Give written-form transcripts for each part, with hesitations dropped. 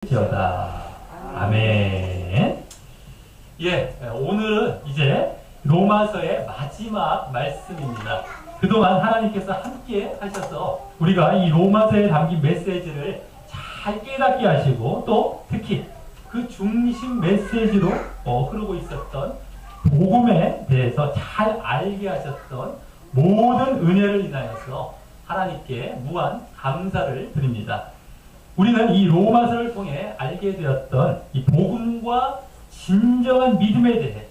지어다. 아멘. 예, 오늘은 이제 로마서의 마지막 말씀입니다. 그동안 하나님께서 함께 하셔서 우리가 이 로마서에 담긴 메시지를 잘 깨닫게 하시고 또 특히 그 중심 메시지로 흐르고 있었던 복음에 대해서 잘 알게 하셨던 모든 은혜를 인하여서 하나님께 무한 감사를 드립니다. 우리는 이 로마서를 통해 알게 되었던 이 복음과 진정한 믿음에 대해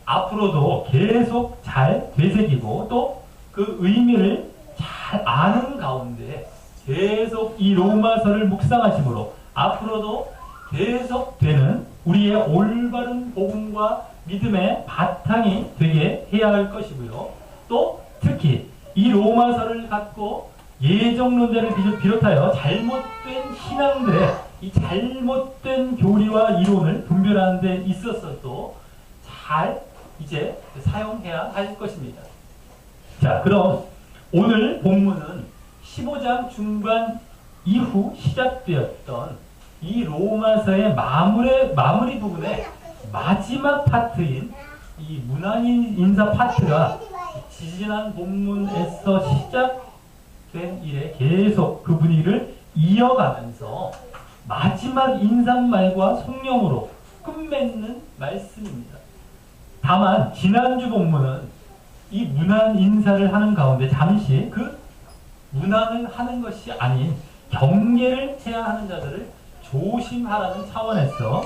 앞으로도 계속 잘 되새기고 또 그 의미를 잘 아는 가운데 계속 이 로마서를 묵상하심으로 앞으로도 계속되는 우리의 올바른 복음과 믿음의 바탕이 되게 해야 할 것이고요. 또 특히 이 로마서를 갖고 예정론자를 비롯하여 잘못된 신앙들의 이 잘못된 교리와 이론을 분별하는 데 있어서도 잘 이제 사용해야 할 것입니다. 자, 그럼 오늘 본문은 15장 중반 이후 시작되었던 이 로마서의 마무리 부분의 마지막 파트인 이 문안인 인사 파트가 지지난 본문에서 시작된 일에 계속 그 분위기를 이어가면서 마지막 인사말과 성령으로 끝맺는 말씀입니다. 다만 지난주 본문은 이 문안 인사를 하는 가운데 잠시 그 문안을 하는 것이 아닌 경계를 해야 하는 자들을 조심하라는 차원에서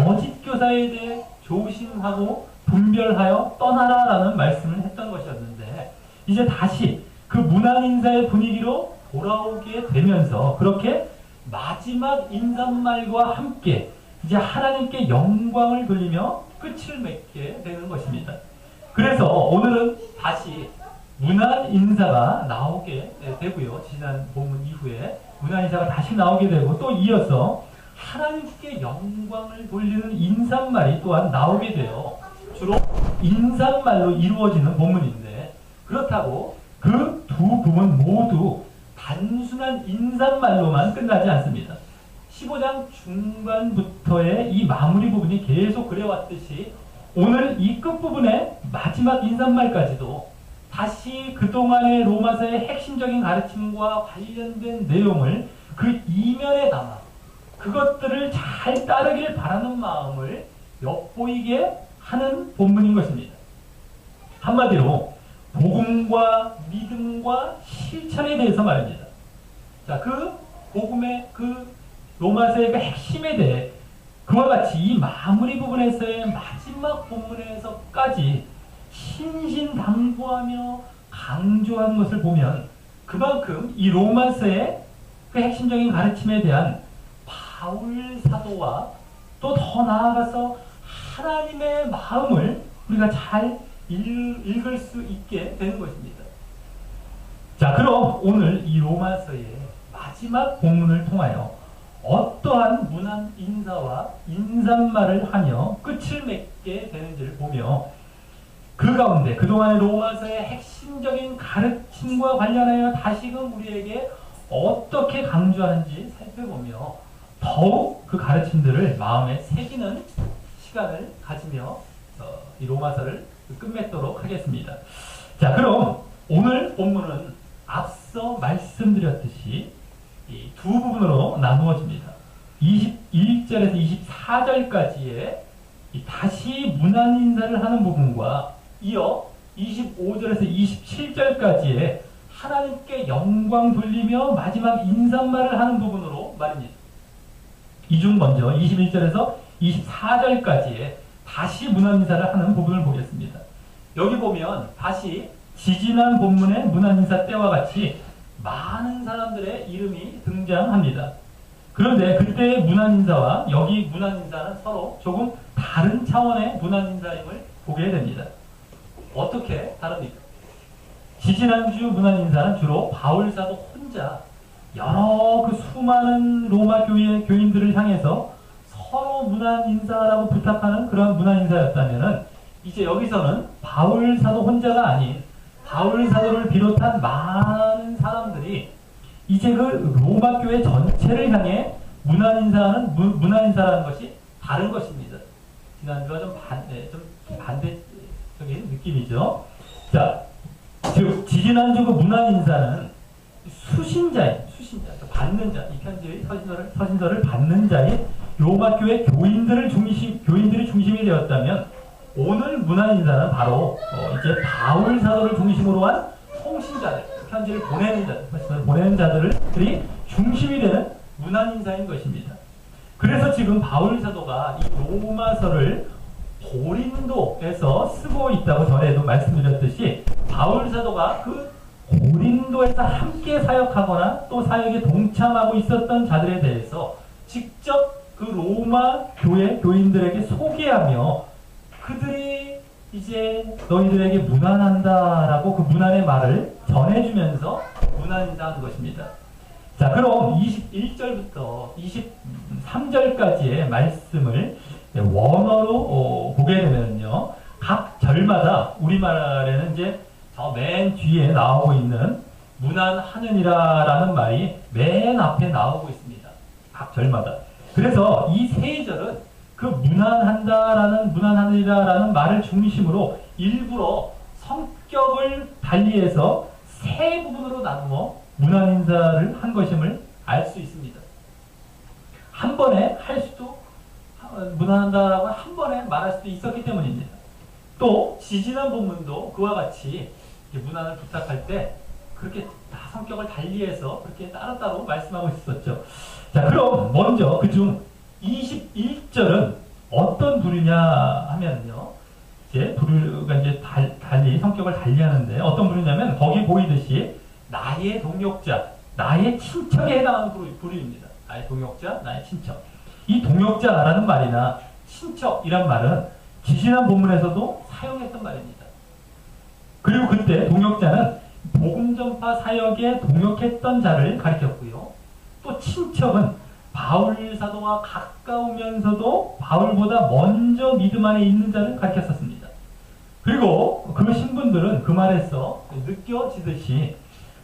거짓 교사에 대해 조심하고 분별하여 떠나라라는 말씀을 했던 것이었는데 이제 다시 그 문안 인사의 분위기로 돌아오게 되면서 그렇게 마지막 인사말과 함께 이제 하나님께 영광을 돌리며 끝을 맺게 되는 것입니다. 그래서 오늘은 다시 문안 인사가 나오게 되고요. 지난 본문 이후에 문안 인사가 다시 나오게 되고 또 이어서 하나님께 영광을 돌리는 인사말이 또한 나오게 돼요. 주로 인사말로 이루어지는 본문인데 그렇다고 그 두 부분 모두 단순한 인사말로만 끝나지 않습니다. 15장 중반부터의 이 마무리 부분이 계속 그래왔듯이 오늘 이 끝부분의 마지막 인사말까지도 다시 그동안의 로마서의 핵심적인 가르침과 관련된 내용을 그 이면에 담아 그것들을 잘 따르길 바라는 마음을 엿보이게 하는 본문인 것입니다. 한마디로 복음과 믿음과 실천에 대해서 말입니다. 자, 그 복음의 그 로마서의 그 핵심에 대해 그와 같이 이 마무리 부분에서의 마지막 본문에서까지 신신당부하며 강조한 것을 보면 그만큼 이 로마서의 그 핵심적인 가르침에 대한 바울 사도와 또 더 나아가서 하나님의 마음을 우리가 잘 읽을 수 있게 되는 것입니다. 자, 그럼 오늘 이 로마서의 마지막 본문을 통하여 어떠한 문안 인사와 인사말을 하며 끝을 맺게 되는지를 보며 그 가운데 그동안의 로마서의 핵심적인 가르침과 관련하여 다시금 우리에게 어떻게 강조하는지 살펴보며 더욱 그 가르침들을 마음에 새기는 시간을 가지며 이 로마서를 끝맺도록 하겠습니다. 자, 그럼 오늘 본문은 앞서 말씀드렸듯이 이 두 부분으로 나누어집니다. 21절에서 24절까지의 다시 문안 인사를 하는 부분과 이어 25절에서 27절까지의 하나님께 영광 돌리며 마지막 인사말을 하는 부분으로 말입니다. 이 중 먼저 21절에서 24절까지의 다시 문안 인사를 하는 부분을 보겠습니다. 여기 보면 다시 지지난 본문의 문안 인사 때와 같이 많은 사람들의 이름이 등장합니다. 그런데 그때의 문안 인사와 여기 문안 인사는 서로 조금 다른 차원의 문안 인사임을 보게 됩니다. 어떻게 다릅니까? 지지난주 문안 인사는 주로 바울 사도 혼자 여러 그 수많은 로마 교회 교인들을 향해서 서로 문안 인사라고 부탁하는 그런 문안 인사였다면은 이제 여기서는 바울 사도 혼자가 아닌 바울 사도를 비롯한 많은 사람들이 이제 그 로마 교회 전체를 향해 문안인사라는 것이 다른 것입니다. 지난주와 좀 반대적인 느낌이죠. 자, 즉 지지난주 그 문안인사는 수신자, 받는 자, 이 편지의 서신서를 받는 자의 로마 교회 교인들이 중심이 되었다면, 오늘 문안인사는 바로 이제 바울 사도를 중심으로 한 통신자들, 편지를 보내는 자들이 중심이 되는 문안인사인 것입니다. 그래서 지금 바울 사도가 이 로마서를 고린도에서 쓰고 있다고 전에도 말씀드렸듯이, 바울 사도가 그 고린도에서 함께 사역하거나 또 사역에 동참하고 있었던 자들에 대해서 직접 그 로마 교회 교인들에게 소개하며, 그들이 이제 너희들에게 문안한다라고 그 문안의 말을 전해주면서 문안인사하는 것입니다. 자, 그럼 21절부터 23절까지의 말씀을 원어로 보게 되면요, 각 절마다 우리말에는 이제 저 맨 뒤에 나오고 있는 문안하느니라라는 말이 맨 앞에 나오고 있습니다. 각 절마다. 그래서 이 세 절은 그 문안하느니라라는 말을 중심으로 일부러 성격을 달리해서 세 부분으로 나누어 문안인사를 한 것임을 알 수 있습니다. 한 번에 할 수도, 문안한다라고 한 번에 말할 수도 있었기 때문입니다. 또 지지난 본문도 그와 같이 문안을 부탁할 때 그렇게 다 성격을 달리해서 그렇게 따로따로 말씀하고 있었죠. 자, 그럼 먼저 그중 21절은 어떤 부류냐 하면요, 이제 부류가 이제 달리 성격을 달리하는데 어떤 부류냐면, 거기 보이듯이 나의 동역자, 나의 친척에 해당하는 부류입니다. 나의 동역자, 나의 친척. 이 동역자라는 말이나 친척이란 말은 지지난 본문에서도 사용했던 말입니다. 그리고 그때 동역자는 복음 전파 사역에 동역했던 자를 가리켰고요. 또 친척은 바울 사도와 가까우면서도 바울보다 먼저 믿음 안에 있는 자를 가리켰었습니다. 그리고 그 신분들은 그 말에서 느껴지듯이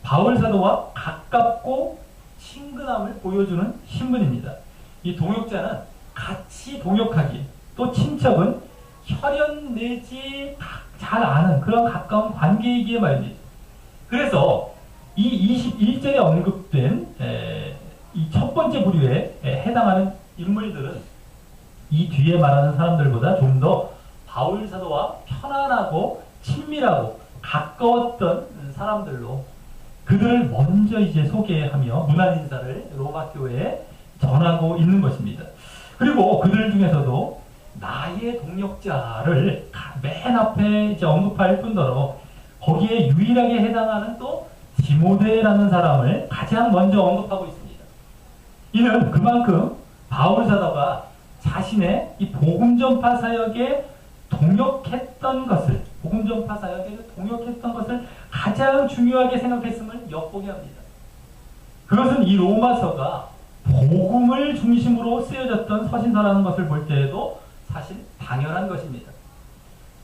바울 사도와 가깝고 친근함을 보여주는 신분입니다. 이 동역자는 같이 동역하기, 또 친척은 혈연 내지 잘 아는 그런 가까운 관계이기에 말입니다. 그래서 이 21절에 언급된 이 첫 번째 부류에 해당하는 인물들은 이 뒤에 말하는 사람들보다 좀 더 바울 사도와 편안하고 친밀하고 가까웠던 사람들로, 그들을 먼저 이제 소개하며 문안인사를 로마 교회에 전하고 있는 것입니다. 그리고 그들 중에서도 나의 동역자를 맨 앞에 이제 언급할 뿐더러 거기에 유일하게 해당하는 또 디모데라는 사람을 가장 먼저 언급하고 있습니다. 이는 그만큼 바울 사도가 자신의 이 복음 전파 사역에 동역했던 것을, 복음 전파 사역에 동역했던 것을 가장 중요하게 생각했음을 엿보게 합니다. 그것은 이 로마서가 복음을 중심으로 쓰여졌던 서신서라는 것을 볼 때에도 사실 당연한 것입니다.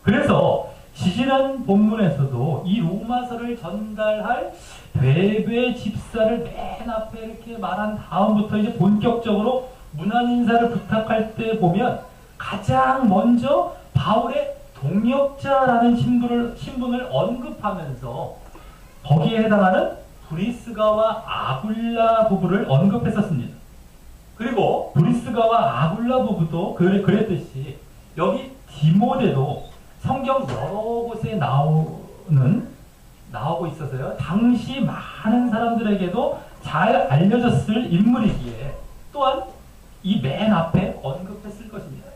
그래서 지지난 본문에서도 이 로마서를 전달할 베베 집사를 맨 앞에 이렇게 말한 다음부터 이제 본격적으로 문안인사를 부탁할 때 보면 가장 먼저 바울의 동역자라는 신분을 언급하면서 거기에 해당하는 브리스가와 아굴라 부부를 언급했었습니다. 그리고 브리스가와 아굴라 부부도 그랬듯이 여기 디모데도 성경 여러 곳에 나오고 있어서요, 당시 많은 사람들에게도 잘 알려졌을 인물이기에 또한 이 맨 앞에 언급했을 것입니다.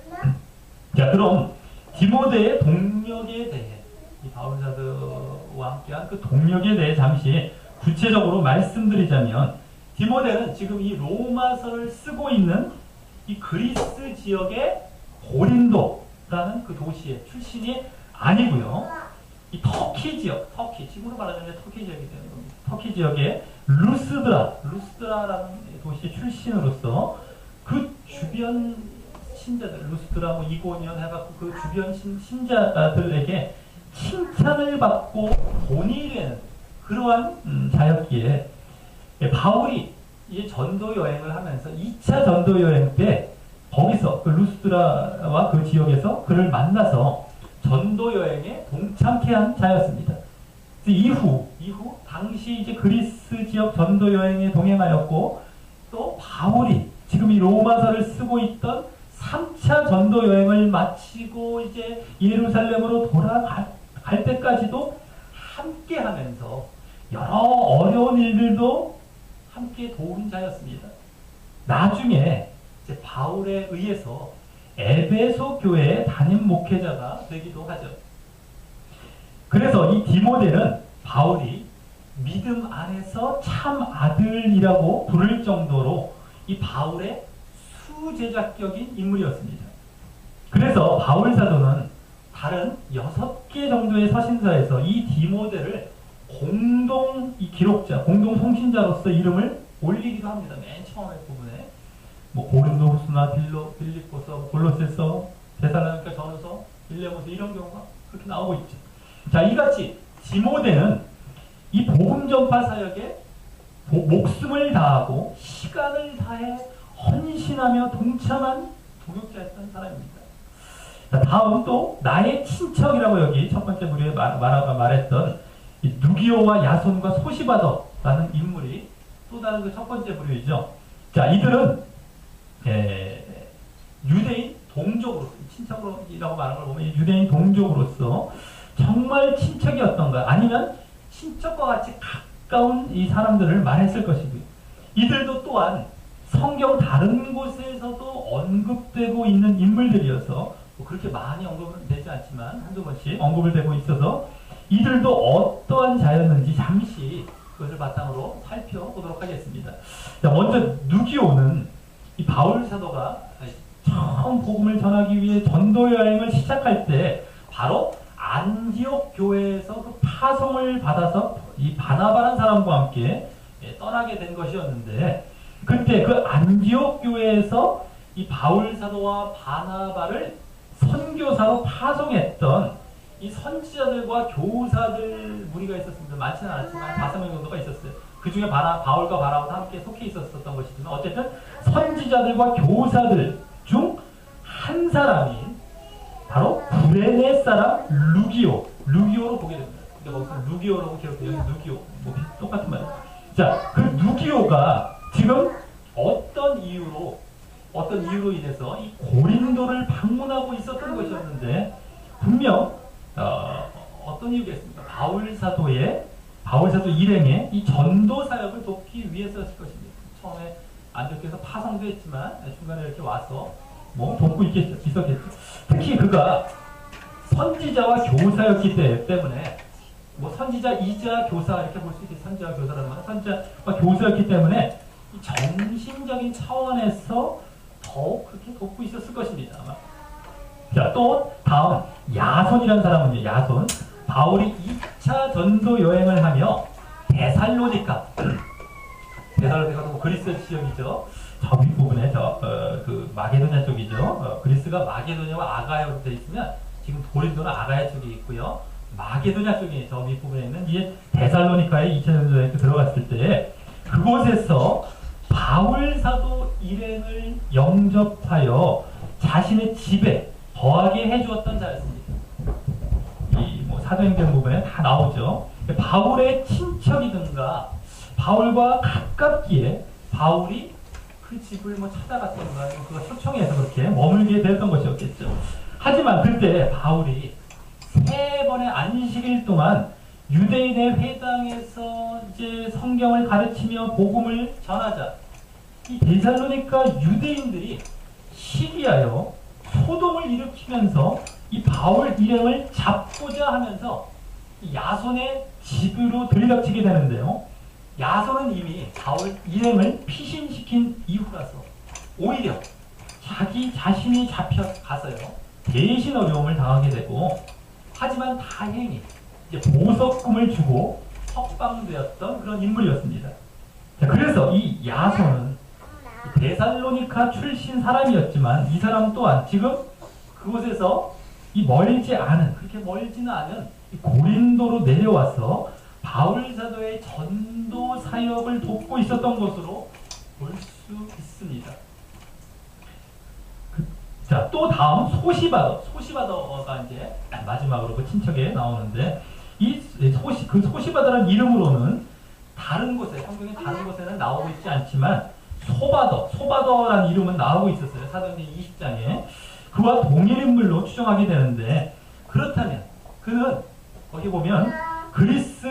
자, 그럼 디모데의 동력에 대해, 이 바울 사도와 함께한 그 동력에 대해 잠시 구체적으로 말씀드리자면, 디모데는 지금 이 로마서를 쓰고 있는 이 그리스 지역의 고린도라는 그 도시의 출신이 아니고요, 이 터키 지역, 지금으로 말하자면 터키 지역이 되는 겁니다. 터키 지역의 루스드라라는 도시의 출신으로서 그 주변 신자들, 루스드라, 이고니온 해갖고 그 주변 신자들에게 칭찬을 받고 본이 되는 그러한 자였기에 바울이 이 전도 여행을 하면서 2차 전도 여행 때 거기서 그 루스드라와 그 지역에서 그를 만나서 전도 여행에 동참케 한 자였습니다. 이후 당시 이제 그리스 지역 전도 여행에 동행하였고 또 바울이 지금 이 로마서를 쓰고 있던 3차 전도 여행을 마치고 이제 예루살렘으로 돌아갈 때까지도 함께 하면서 여러 어려운 일들도 함께 도운 자였습니다. 나중에 이제 바울에 의해서 에베소 교회의 담임 목회자가 되기도 하죠. 그래서 이 디모데는 바울이 믿음 안에서 참 아들이라고 부를 정도로 이 바울의 수제자격인 인물이었습니다. 그래서 바울 사도는 다른 6개 정도의 서신서에서 이 디모데를 공동 이 기록자, 공동 통신자로서 이름을 올리기도 합니다. 맨 처음에 부분에 뭐 고린도 후서나 빌립보서, 골로새서, 데살로니가 전후서, 빌레몬서 이런 경우가 그렇게 나오고 있죠. 자, 이같이 디모데는 이 복음 전파 사역에 목숨을 다하고 시간을 다해 헌신하며 동참한 동역자였던 사람입니다. 자, 다음 또 나의 친척이라고 여기 첫 번째 무리에 말했던 이 누기오와 야손과 소시바더라는 인물이 또 다른 그 첫 번째 부류이죠. 자, 이들은 유대인 동족으로서, 친척이라고 말하는 걸 보면 유대인 동족으로서 정말 친척이었던가 아니면 친척과 같이 가까운 이 사람들을 말했을 것이고요. 이들도 또한 성경 다른 곳에서도 언급되고 있는 인물들이어서 뭐 그렇게 많이 언급은 되지 않지만 한두 번씩 언급을 되고 있어서 이들도 어떠한 자였는지 잠시 그것을 바탕으로 살펴보도록 하겠습니다. 자, 먼저 누기오는 이 바울 사도가 처음 복음을 전하기 위해 전도 여행을 시작할 때 바로 안디옥 교회에서 그 파송을 받아서 이 바나바라는 사람과 함께 떠나게 된 것이었는데 그때 그 안디옥 교회에서 이 바울 사도와 바나바를 선교사로 파송했던 이 선지자들과 교사들 무리가 있었습니다. 많지는 않았지만 5명 정도가 있었어요. 그 중에 바울과 바나바도 함께 속해 있었던 것이지만 어쨌든 선지자들과 교사들 중 한 사람인 바로 구레네 사람 루기오로 보게 됩니다. 근데 거기서 루기오라고 기록돼요. 루기오 뭐 똑같은 말이에요. 자, 그 루기오가 지금 어떤 이유로 인해서 이 고린도를 방문하고 있었던 것이었는데 분명 어떤 이유겠습니까? 바울 사도 일행의 이 전도 사역을 돕기 위해서였을 것입니다. 처음에 안디옥에서 파송도 했지만 중간에 이렇게 와서 뭐 돕고 있었겠죠. 특히 그가 선지자와 교사였기 때문에 뭐 선지자이자 교사 이렇게 볼 수 있겠죠. 선지자와 교사라는 말은 선지자와 교사였기 때문에 이 정신적인 차원에서 더욱 그렇게 돕고 있었을 것입니다. 아마. 자, 또 다음 야손이라는 사람은요. 야손. 바울이 2차 전도 여행을 하며 데살로니카도 뭐 그리스 지역이죠. 저 윗부분에 그 마게도냐 쪽이죠. 그리스가 마게도냐와 아가야로 되어 있으면 지금 고린도는 아가야 쪽에 있고요. 마게도냐 쪽에 저 윗부분에 있는 이 데살로니카에 2차 전도 여행에 들어갔을 때 그곳에서 바울 사도 일행을 영접하여 자신의 집에 거하게 해주었던 자였습니다. 이 뭐 사도행전 부분에 다 나오죠. 바울의 친척이든가 바울과 가깝기에 바울이 그 집을 뭐 찾아갔던가 그거 초청해서 그렇게 머물게 되었던 것이었겠죠. 하지만 그때 바울이 3번의 안식일 동안 유대인의 회당에서 이제 성경을 가르치며 복음을 전하자 이 데살로니가 유대인들이 시기하여 소동을 일으키면서 이 바울 일행을 잡고자 하면서 야손의 집으로 들이닥치게 되는데요. 야손은 이미 바울 일행을 피신시킨 이후라서 오히려 자기 자신이 잡혀가서요 대신 어려움을 당하게 되고 하지만 다행히 이제 보석금을 주고 석방되었던 그런 인물이었습니다. 자, 그래서 이 야손은 데살로니카 출신 사람이었지만 이 사람 또한 지금 그곳에서 그렇게 멀지는 않은 고린도로 내려와서 바울 사도의 전도 사역을 돕고 있었던 것으로 볼 수 있습니다. 자, 또 다음 소시바더가 이제 마지막으로 그 친척에 나오는데 이 소시바더라는 이름으로는 다른 곳에 성경의 다른 곳에는 나오고 있지 않지만 소바더라는 이름은 나오고 있었어요. 사도행전 20장에 그와 동일 인물로 추정하게 되는데 그렇다면 그는 거기 보면 그리스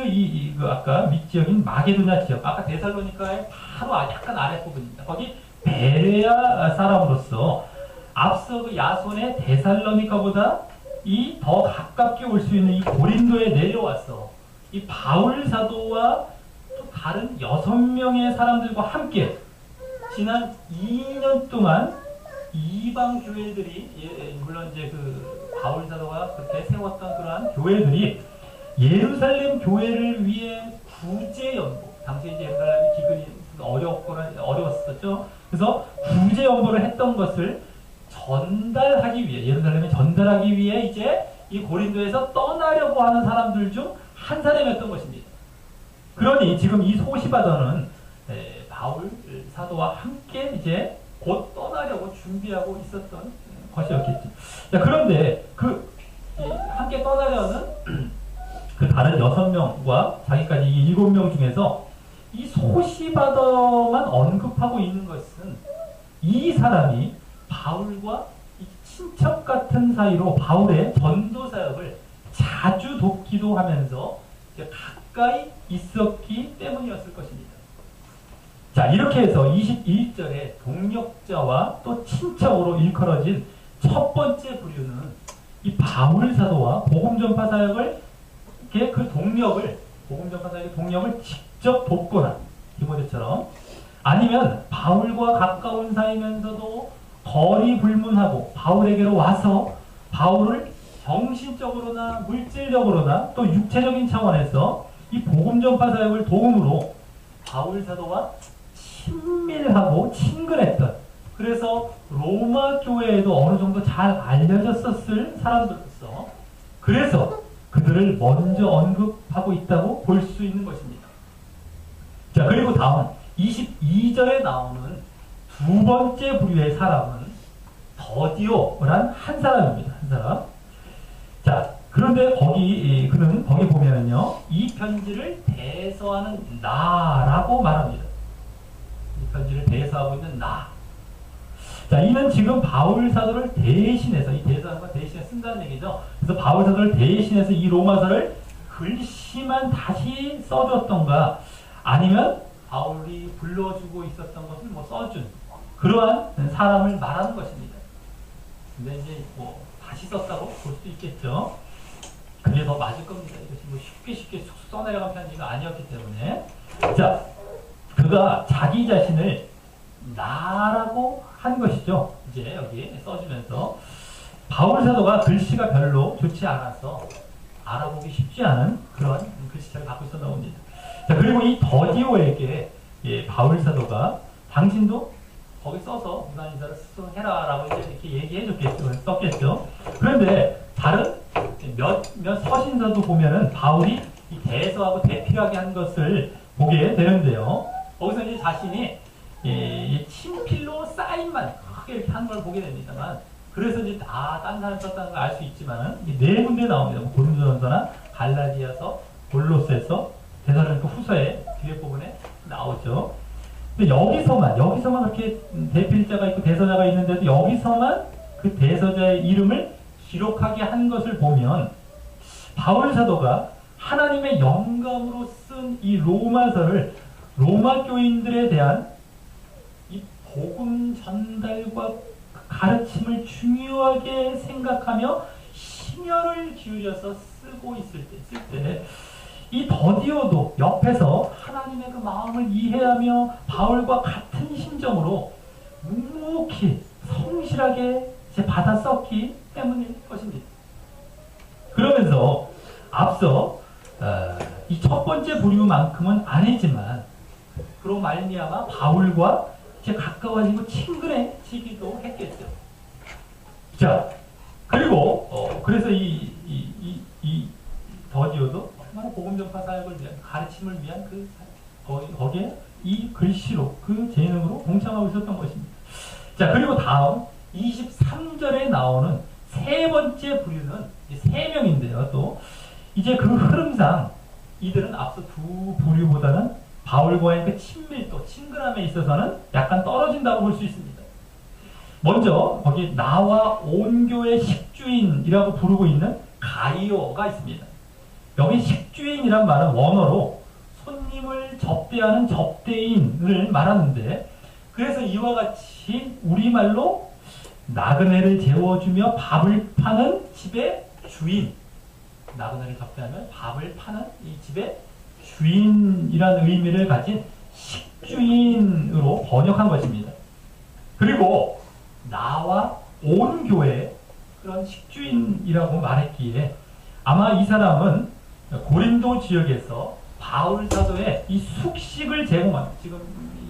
그 아까 밑지역인 마게도냐 지역 아까 데살로니카의 바로 약간 아랫부분입니다. 거기 베레아 사람으로서 앞서 그 야손의 데살로니카보다 이 더 가깝게 올 수 있는 이 고린도에 내려와서 이 바울 사도와 또 다른 6명의 사람들과 함께 지난 2년 동안 이방 교회들이 물론 이제 그 바울 사도가 그렇게 세웠던 그러한 교회들이 예루살렘 교회를 위해 구제 연보 당시 이제 예루살렘이 기근이 어려웠었죠. 그래서 구제 연보를 했던 것을 전달하기 위해 예루살렘에 전달하기 위해 이제 이 고린도에서 떠나려고 하는 사람들 중 한 사람이었던 것입니다. 그러니 지금 이 소시바더는 바울 사도와 함께 이제 곧 떠나려고 준비하고 있었던 것이었겠죠. 자, 그런데 함께 떠나려는 그 다른 6명과 자기까지 7명 중에서 이 소시바더만 언급하고 있는 것은 이 사람이 바울과 이 친척 같은 사이로 바울의 전도 사역을 자주 돕기도 하면서 가까이 있었기 때문이었을 것입니다. 자, 이렇게 해서 21절에 동력자와 또 친척으로 일컬어진 첫 번째 부류는 이 바울 사도와 복음 전파 사역을 그 동력을 복음 전파 사역의 동력을 직접 돕거나 디모데처럼 아니면 바울과 가까운 사이면서도 거리 불문하고 바울에게로 와서 바울을 정신적으로나 물질적으로나 또 육체적인 차원에서 이 복음 전파 사역을 도움으로 바울 사도와 친밀하고 친근했던 그래서 로마 교회에도 어느 정도 잘 알려졌었을 사람들로서 그래서 그들을 먼저 언급하고 있다고 볼 수 있는 것입니다. 자, 그리고 다음 22절에 나오는 두 번째 부류의 사람은 더디오란 한 사람입니다. 한 사람. 자, 그런데 그는 거기 보면은요, 이 편지를 대서하는 나라고 말합니다. 이 편지를 대서하고 있는 나. 자, 이는 지금 바울 사도를 대신해서, 이 대서하는 거 대신해 쓴다는 얘기죠. 그래서 바울 사도를 대신해서 이 로마서를 글씨만 다시 써줬던가, 아니면 바울이 불러주고 있었던 것을 써준, 그러한 사람을 말하는 것입니다. 근데 이제 다시 썼다고 볼 수도 있겠죠. 그게 더 맞을 겁니다. 이것이 쉽게 쑥쑥 써내려간 편지가 아니었기 때문에. 자, 그가 자기 자신을 나라고 한 것이죠. 이제 여기 써주면서 바울 사도가 글씨가 별로 좋지 않아서 알아보기 쉽지 않은 그런 글씨체를 갖고 있었나 봅니다. 자, 그리고 이 더디오에게 바울 사도가 당신도 거기 써서 무난인사를 수송해라라고 이렇게 얘기해줬겠죠. 썼겠죠. 그런데 다른 몇 서신서도 보면은 바울이 이 대서하고 대필하게 한 것을 보게 되는데요. 거기서 이제 자신이 친필로 사인만 크게 이렇게 한 걸 보게 됩니다만, 그래서 이제 딴 사람 썼다는 걸 알 수 있지만은 네 군데 나옵니다. 고린도전서나 갈라디아서, 골로새서, 데살로니가 후서의 뒤에 부분에 나오죠. 근데 여기서만 그렇게 대필자가 있고 대서자가 있는데도 여기서만 그 대서자의 이름을 기록하게 한 것을 보면 바울 사도가 하나님의 영감으로 쓴 이 로마서를 로마 교인들에 대한 이 복음 전달과 가르침을 중요하게 생각하며 심혈을 기울여서 쓰고 있을 때 이 더디오도 옆에서 하나님의 그 마음을 이해하며 바울과 같은 심정으로 묵묵히 성실하게 받아 썼기 때문일 것입니다. 그러면서 앞서 이 첫 번째 부류만큼은 아니지만 그로 말미암아 바울과 이제 가까워지고 친근해지기도 했겠죠. 자, 그리고 그래서 이 더디오도 복음 전파 사역을 위한 가르침을 위한 거기에 이 글씨로 그 재능으로 동참하고 있었던 것입니다. 자, 그리고 다음 23절에 나오는 세 번째 부류는 세 명인데요. 또 이제 그 흐름상 이들은 앞서 두 부류보다는 바울과의 그 친밀도, 친근함에 있어서는 약간 떨어진다고 볼 수 있습니다. 먼저 거기 나와 온 교회 식주인이라고 부르고 있는 가이오가 있습니다. 여기 식주인이란 말은 원어로 손님을 접대하는 접대인을 말하는데, 그래서 이와 같이 우리말로 나그네를 재워주며 밥을 파는 집의 주인, 나그네를 접대하면 밥을 파는 이 집의 주인이라는 의미를 가진 식주인으로 번역한 것입니다. 그리고 나와 온 교회, 그런 식주인이라고 말했기에 아마 이 사람은 고린도 지역에서 바울 사도의 이 숙식을 제공한, 지금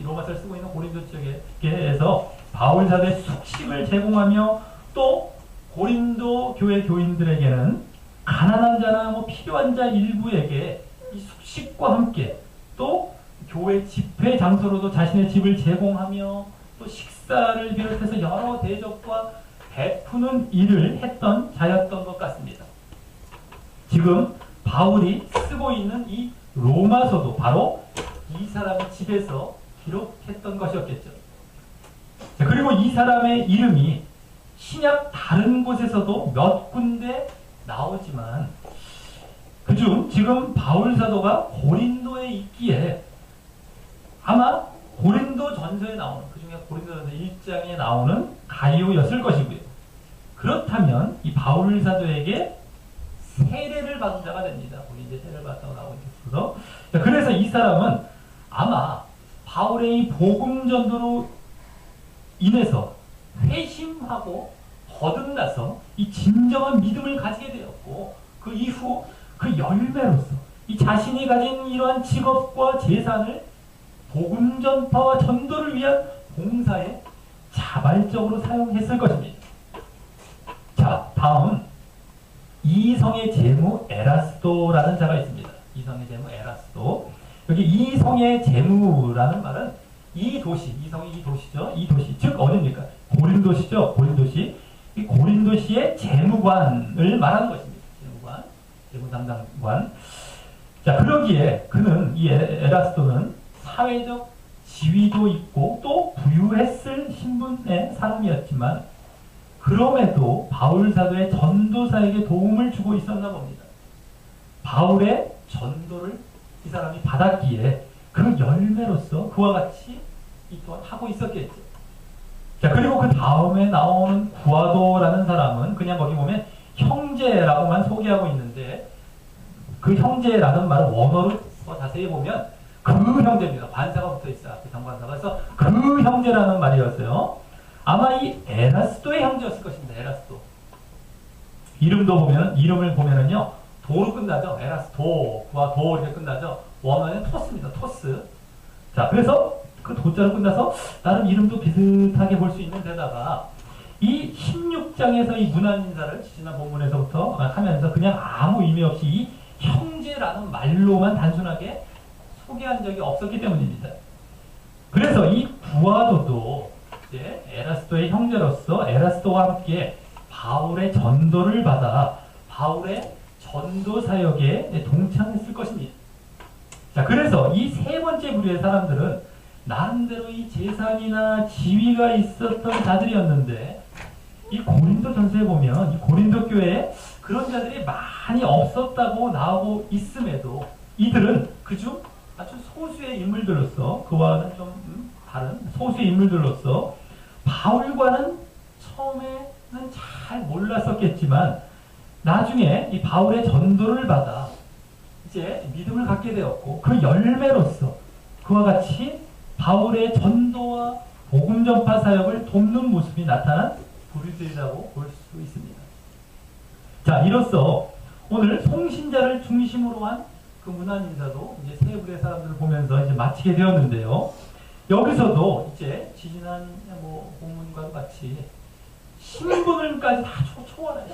로마서를 쓰고 있는 고린도 지역에서 바울 사도의 숙식을 제공하며 또 고린도 교회 교인들에게는 가난한 자나 뭐 필요한 자 일부에게 이 숙식과 함께 또 교회 집회 장소로도 자신의 집을 제공하며 또 식사를 비롯해서 여러 대접과 베푸는 일을 했던 자였던 것 같습니다. 지금 바울이 쓰고 있는 이 로마서도 바로 이 사람의 집에서 기록했던 것이었겠죠. 자, 그리고 이 사람의 이름이 신약 다른 곳에서도 몇 군데 나오지만 그중 지금 바울 사도가 고린도에 있기에 아마 고린도 전서에 나오는, 그중에 고린도 전서 1장에 나오는 가이오였을 것이고요. 그렇다면 이 바울 사도에게 세례를 받은 자가 됩니다. 우리 이제 세례를 받았다고 나오고 있어서, 그래서 이 사람은 아마 바울의 이 복음 전도로 인해서 회심하고 거듭나서 이 진정한 믿음을 가지게 되었고, 그 이후 그 열매로서 이 자신이 가진 이러한 직업과 재산을 복음 전파와 전도를 위한 봉사에 자발적으로 사용했을 것입니다. 자, 다음 이성의 제무 에라스도라는 자가 있습니다. 이성의 제무 에라스도. 여기 이성의 제무라는 말은 이 도시, 이성이 이 도시죠. 이 도시, 즉 어디입니까? 고린도시죠. 고린도시. 이 고린도시의 재무관을 말하는 것입니다. 재무관, 재무담당관. 자, 그러기에 그는, 이 에라스도는 사회적 지위도 있고 또 부유했을 신분의 사람이었지만 그럼에도 바울 사도의 전도사에게 도움을 주고 있었나 봅니다. 바울의 전도를 이 사람이 받았기에 그 열매로서 그와 같이 이 또한 하고 있었겠죠. 자, 그리고 그 다음에 나오는 구아도라는 사람은 그냥 거기 보면 형제라고만 소개하고 있는데, 그 형제라는 말은 원어로 자세히 보면 그 형제입니다. 관사가 붙어 있어요. 앞에 정관사가. 그래서 그 형제라는 말이었어요. 아마 이 에라스도의 형제였을 것입니다. 에라스도. 이름을 보면은요, 도로 끝나죠. 에라스도, 구아도 이렇게 끝나죠. 원어는 토스입니다. 토스. 자, 그래서 그 도자로 끝나서 나름 이름도 비슷하게 볼 수 있는 데다가 이 16장에서 이 문안인사를 지난 본문에서부터 하면서 그냥 아무 의미 없이 이 형제라는 말로만 단순하게 소개한 적이 없었기 때문입니다. 그래서 이 구아도도 이제 에라스도의 형제로서 에라스도와 함께 바울의 전도를 받아 바울의 전도 사역에 동참했을 것입니다. 자, 그래서 이 세 번째 부류의 사람들은 나름대로 이 재산이나 지위가 있었던 자들이었는데, 이 고린도 전서에 보면 이 고린도 교회에 그런 자들이 많이 없었다고 나오고 있음에도 이들은 그중 아주 소수의 인물들로서, 그와는 좀 다른 소수의 인물들로서 바울과는 처음에는 잘 몰랐었겠지만 나중에 이 바울의 전도를 받아 이제 믿음을 갖게 되었고, 그 열매로서 그와 같이 바울의 전도와 복음 전파 사역을 돕는 모습이 나타난 부류들이라고 볼 수 있습니다. 자, 이로써 오늘 송신자를 중심으로 한 그 문안인사도 이제 세 부류의 사람들을 보면서 이제 마치게 되었는데요. 여기서도 이제 지난 본문과 같이 신분을까지 다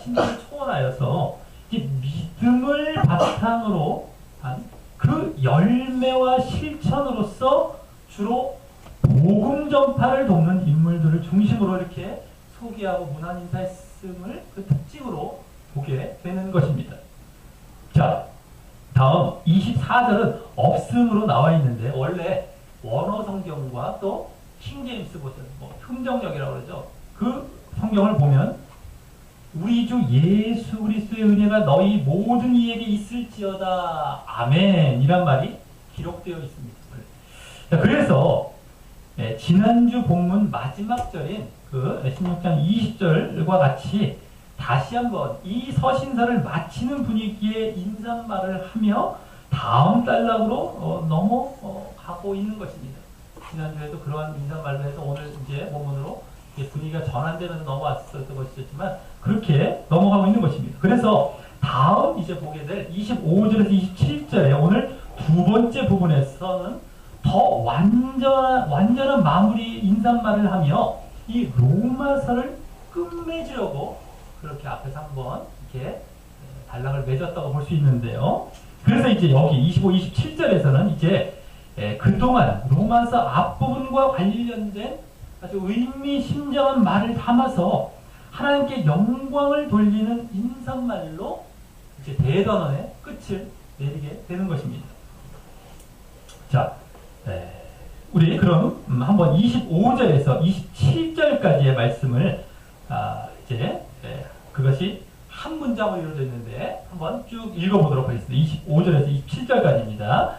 신분을 초월하여서 이제 믿음을 바탕으로 한 그 열매와 실천으로서 주로 복음 전파를 돕는 인물들을 중심으로 이렇게 소개하고 문안 인사했음을 그 특징으로 보게 되는 것입니다. 자, 다음 24절은 없음으로 나와 있는데 원래 원어 성경과 또 킹제임스 버전, 흥정역이라고 그러죠. 그 성경을 보면 우리 주 예수 그리스도의 은혜가 너희 모든 이에게 있을지어다. 아멘. 이란 말이 기록되어 있습니다. 자, 그래서 지난주 본문 마지막 절인 그 16장 20절과 같이 다시 한번 이 서신서를 마치는 분위기의 인사말을 하며 다음 단락으로 넘어가고 있는 것입니다. 지난주에도 그러한 인사말로 해서 오늘 이제 본문으로 분위기가 전환되면서 넘어왔었던 것이었지만 그렇게 넘어가고 있는 것입니다. 그래서 다음 이제 보게 될 25절에서 27절에 오늘 두 번째 부분에서는 더 완전한 마무리 인사말을 하며 이 로마서를 끝맺으려고 그렇게 앞에서 한번 이렇게 단락을 맺었다고 볼 수 있는데요. 그래서 이제 여기 25, 27절에서는 이제 그동안 로마서 앞부분과 관련된 아주 의미심장한 말을 담아서 하나님께 영광을 돌리는 인사말로 이제 대단원의 끝을 내리게 되는 것입니다. 자, 우리 그럼 한번 25절에서 27절까지의 말씀을 이제 그것이 한 문장으로 이루어져 있는데 한번 쭉 읽어보도록 하겠습니다. 25절에서 27절까지입니다.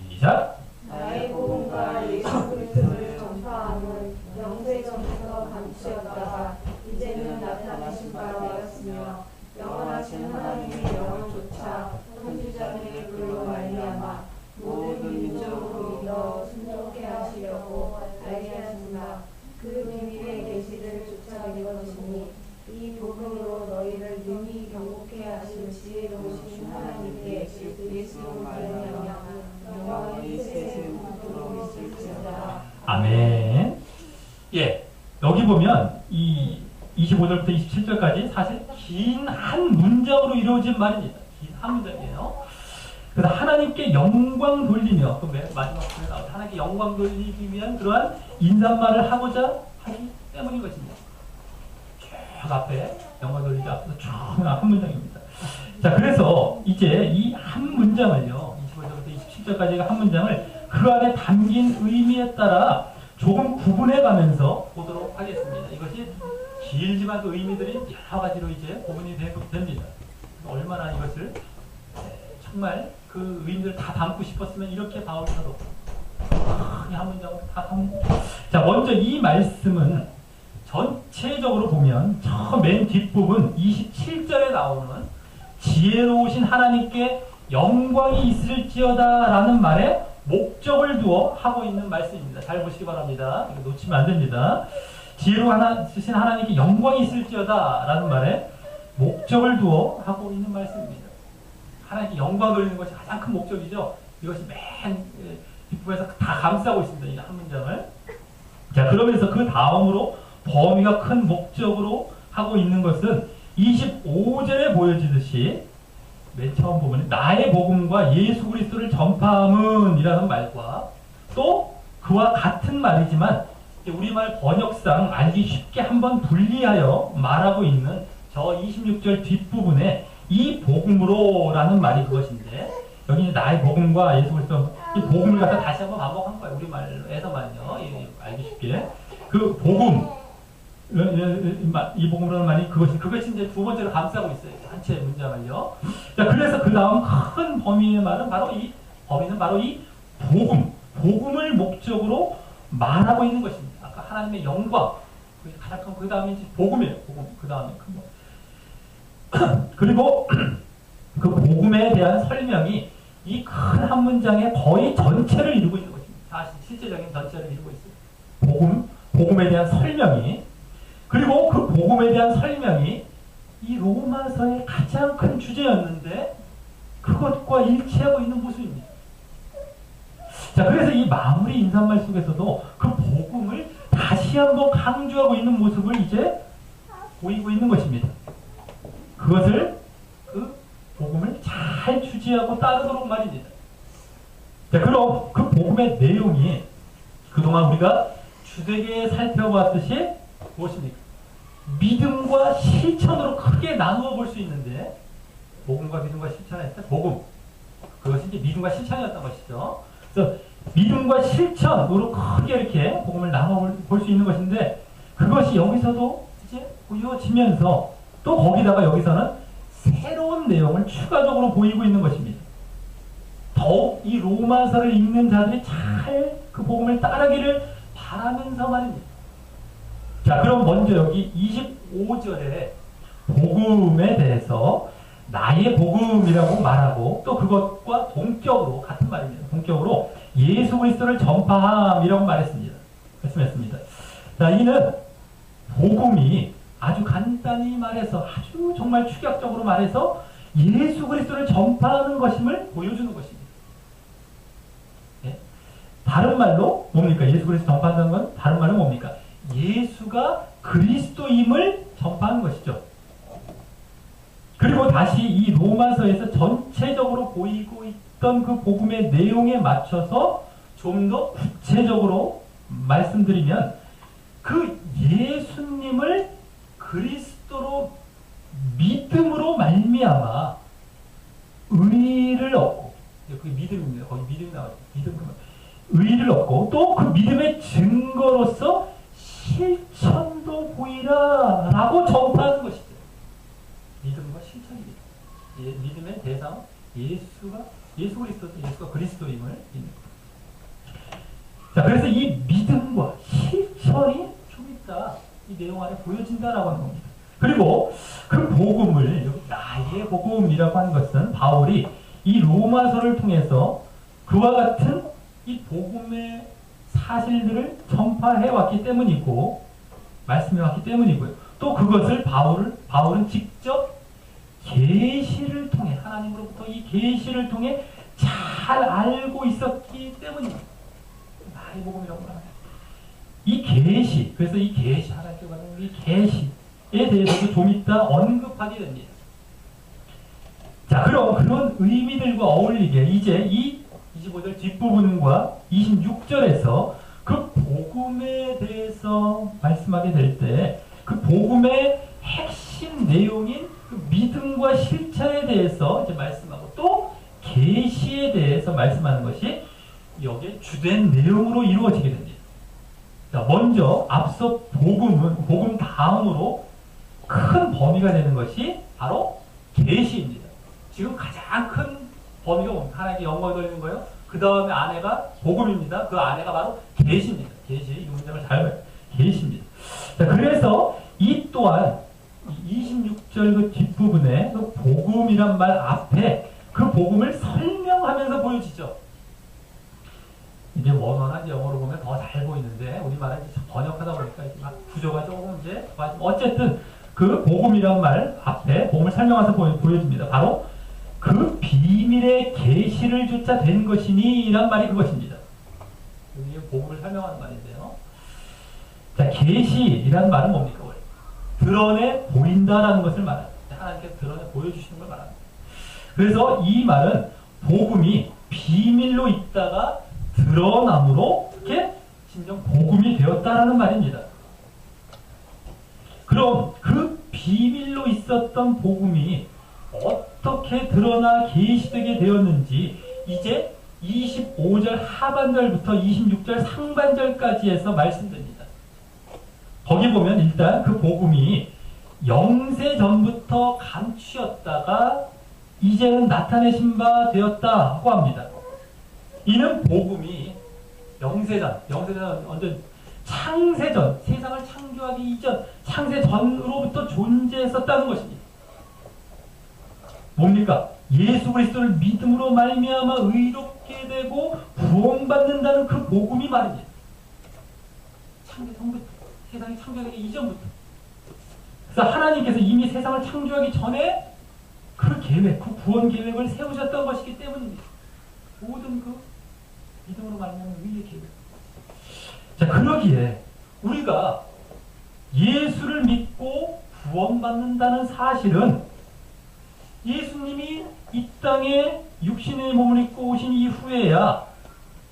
시작. 나의 복음과 예수 그리스도를 전파함은 영세전부터 감추었다가 이제는 나타나신 바 되었으며 영원하신 하나님의 영원조차 선지자들의 글로 말미암아 모든 민족으로 믿어 순종케 하시려고 알게 하신다. 그 비밀의 계시를 쫓아낸 것이니 이 복음으로 너희를 능히 경고케 하신 지혜로우신 하나님께 예수로 말미암아 영원히 세세토록 있을지어다. 아멘. 예, 여기 보면 이 25절부터 27절까지 사실 긴 한 문장으로 이루어진 말입니다. 긴 한 문장이에요. 그래서 하나님께 영광 돌리며 또 마지막 부분에 나오죠. 하나님께 영광 돌리기 위한 그러한 인사말을 하고자 하기 때문인 것입니다. 쭉 앞에 영광 돌리기 앞에서 쭉 한 문장입니다. 자, 그래서 이제 이 한 문장을요, 25절부터 27절까지가 한 문장을 그 안에 담긴 의미에 따라 조금 구분해 가면서 보도록 하겠습니다. 이것이 길지만 그 의미들이 여러 가지로 이제 구분이 됩니다. 얼마나 이것을 정말 그 의미를 다 담고 싶었으면 이렇게 바울처럼 한 문장으로 다 담고. 자, 먼저 이 말씀은 전체적으로 보면 저 맨 뒷부분 27절에 나오는 지혜로우신 하나님께 영광이 있을지어다 라는 말에 목적을 두어 하고 있는 말씀입니다. 잘 보시기 바랍니다. 이거 놓치면 안 됩니다. 지혜로우신 하나님께 영광이 있을지어다 라는 말에 목적을 두어 하고 있는 말씀입니다. 하나님께 영광 돌리는 것이 가장 큰 목적이죠. 이것이 맨 뒷부분에서 다 감싸고 있습니다. 이 한 문장을. 자, 그러면서 그 다음으로 범위가 큰 목적으로 하고 있는 것은 25절에 보여지듯이 맨 처음 부분에 나의 복음과 예수 그리스도를 전파함은 이라는 말과 또 그와 같은 말이지만 우리말 번역상 알기 쉽게 한번 분리하여 말하고 있는 저 26절 뒷부분에 이 복음으로 라는 말이 그것인데 여기 나의 복음과 예수 그리스도 이 복음을 갖다 다시 한번 반복한 거예요. 우리말에서만요. 알기 쉽게 그 복음 이 복음으로는 말이 그것이 이제 두 번째로 감싸고 있어요. 한채 문장을요. 자, 그래서 그 다음 큰 범위의 말은 바로 이 복음을 목적으로 말하고 있는 것입니다. 아까 하나님의 영광, 가장 큰 그 다음에 이제 복음이에요. 그 다음에 큰 거. 그리고 그 복음에 대한 설명이 이 큰 한 문장의 거의 전체를 이루고 있는 것입니다. 사실 실제적인 전체를 이루고 있어요. 복음에 대한 설명이. 그리고 그 복음에 대한 설명이 이 로마서의 가장 큰 주제였는데 그것과 일치하고 있는 모습입니다. 자, 그래서 이 마무리 인사말 속에서도 그 복음을 다시 한번 강조하고 있는 모습을 이제 보이고 있는 것입니다. 그 복음을 잘 주지하고 따르도록 말입니다. 자, 그럼 그 복음의 내용이 그동안 우리가 주되게 살펴봤듯이 무엇입니까? 믿음과 실천으로 크게 나누어 볼 수 있는데, 복음과 믿음과 실천할 때 복음, 그것이 이제 믿음과 실천이었던 것이죠. 그래서 믿음과 실천으로 크게 이렇게 복음을 나눠 볼 수 있는 것인데, 그것이 여기서도 이제 보여지면서 또 거기다가 여기서는 새로운 내용을 추가적으로 보이고 있는 것입니다. 더욱 이 로마서를 읽는 자들이 잘 그 복음을 따르기를 바라면서 말입니다. 자, 그럼 먼저 여기 25절에 복음에 대해서 나의 복음이라고 말하고, 또 그것과 동격으로, 같은 말입니다. 동격으로 예수 그리스도를 전파함이라고 말했습니다. 자, 이는 복음이 아주 간단히 말해서, 아주 정말 축약적으로 말해서 예수 그리스도를 전파하는 것임을 보여주는 것입니다. 예? 다른 말로 뭡니까? 예수 그리스도 전파한다는 건 다른 말로 뭡니까? 예수가 그리스도임을 전파하는 것이죠. 그리고 다시 이 로마서에서 전체적으로 보이고 있던 그 복음의 내용에 맞춰서 좀 더 구체적으로 말씀드리면, 그 예수님을 그리스도로 믿음으로 말미암아 의를 얻고, 그 믿음입니다. 거기 믿음이 나와요. 믿음으로 의를 얻고, 또 그 믿음의 증거로서 실천도 보이라 라고 전파하는 것이죠. 믿음과 실천입니다. 예, 믿음의 대상 예수 그리스도가 그리스도임을 믿는 것. 자, 그래서 이 믿음과 실천이 좀 있다, 이 내용 안에 보여진다라고 하는 겁니다. 그리고 그 복음을, 여기 나의 복음이라고 하는 것은 바울이 이 로마서를 통해서 그와 같은 이 복음의 사실들을 전파해 왔기 때문이고, 말씀해 왔기 때문이고요. 또 그것을 바울은 직접 계시를 통해, 하나님으로부터 이 계시를 통해 잘 알고 있었기 때문입니다. 나의 복음이라고 말합니다. 이 계시, 그래서 이 계시, 하나님께 받은 이 계시에 대해서도 좀 이따 언급하게 됩니다. 자, 그럼 그런 의미들과 어울리게 이제 이 25절 뒷부분과 26절에서 그 복음에 대해서 말씀하게 될 때, 그 복음의 핵심 내용인 그 믿음과 실천에 대해서 이제 말씀하고, 또 계시에 대해서 말씀하는 것이 여기에 주된 내용으로 이루어지게 됩니다. 자, 먼저 앞서 복음 다음으로 큰 범위가 되는 것이 바로 계시입니다. 지금 가장 큰 범위가 뭡니까? 하나님께 영광이 돌리는 거예요. 그 다음에 아내가 복음입니다. 그 아내가 바로 계시입니다. 계시, 이 문장을 잘 봐요. 계시입니다. 자, 그래서 이 또한 26절 그 뒷부분에 그 복음이란 말 앞에 그 복음을 설명하면서 보여지죠. 이제 원어나 영어로 보면 더 잘 보이는데, 우리말은 이제 번역하다 보니까 이제 막 구조가 조금 이제, 어쨌든 그 복음이란 말 앞에 복음을 설명해서 보여집니다. 바로 그 비밀의 계시를 조차 된 것이니 이란 말이 그것입니다. 여기 복음을 설명하는 말인데요. 자, 계시이란 말은 뭡니까? 드러내 보인다라는 것을 말합니다. 하나님께서 드러내 보여주시는 걸 말합니다. 그래서 이 말은 복음이 비밀로 있다가 드러남으로 이렇게 진정 복음이 되었다라는 말입니다. 그럼 그 비밀로 있었던 복음이 어떻게 드러나 계시되게 되었는지 이제 25절 하반절부터 26절 상반절까지 해서 말씀드립니다. 거기 보면 일단 그 복음이 영세 전부터 감추었다가 이제는 나타내신 바 되었다고 합니다. 이는 복음이 영세전 언제 창세전, 세상을 창조하기 이전, 창세전으로부터 존재했었다는 것입니다. 뭡니까? 예수 그리스도를 믿음으로 말미암아 의롭게 되고 구원받는다는 그 복음이 말입니다. 창세전부터, 세상이 창조하기 이전부터. 그래서 하나님께서 이미 세상을 창조하기 전에 그 계획, 그 구원 계획을 세우셨던 것이기 때문입니다. 모든 그 믿음으로 말미암아 의의 계획. 자, 그러기에 우리가 예수를 믿고 구원받는다는 사실은 예수님이 이 땅에 육신의 몸을 입고 오신 이후에야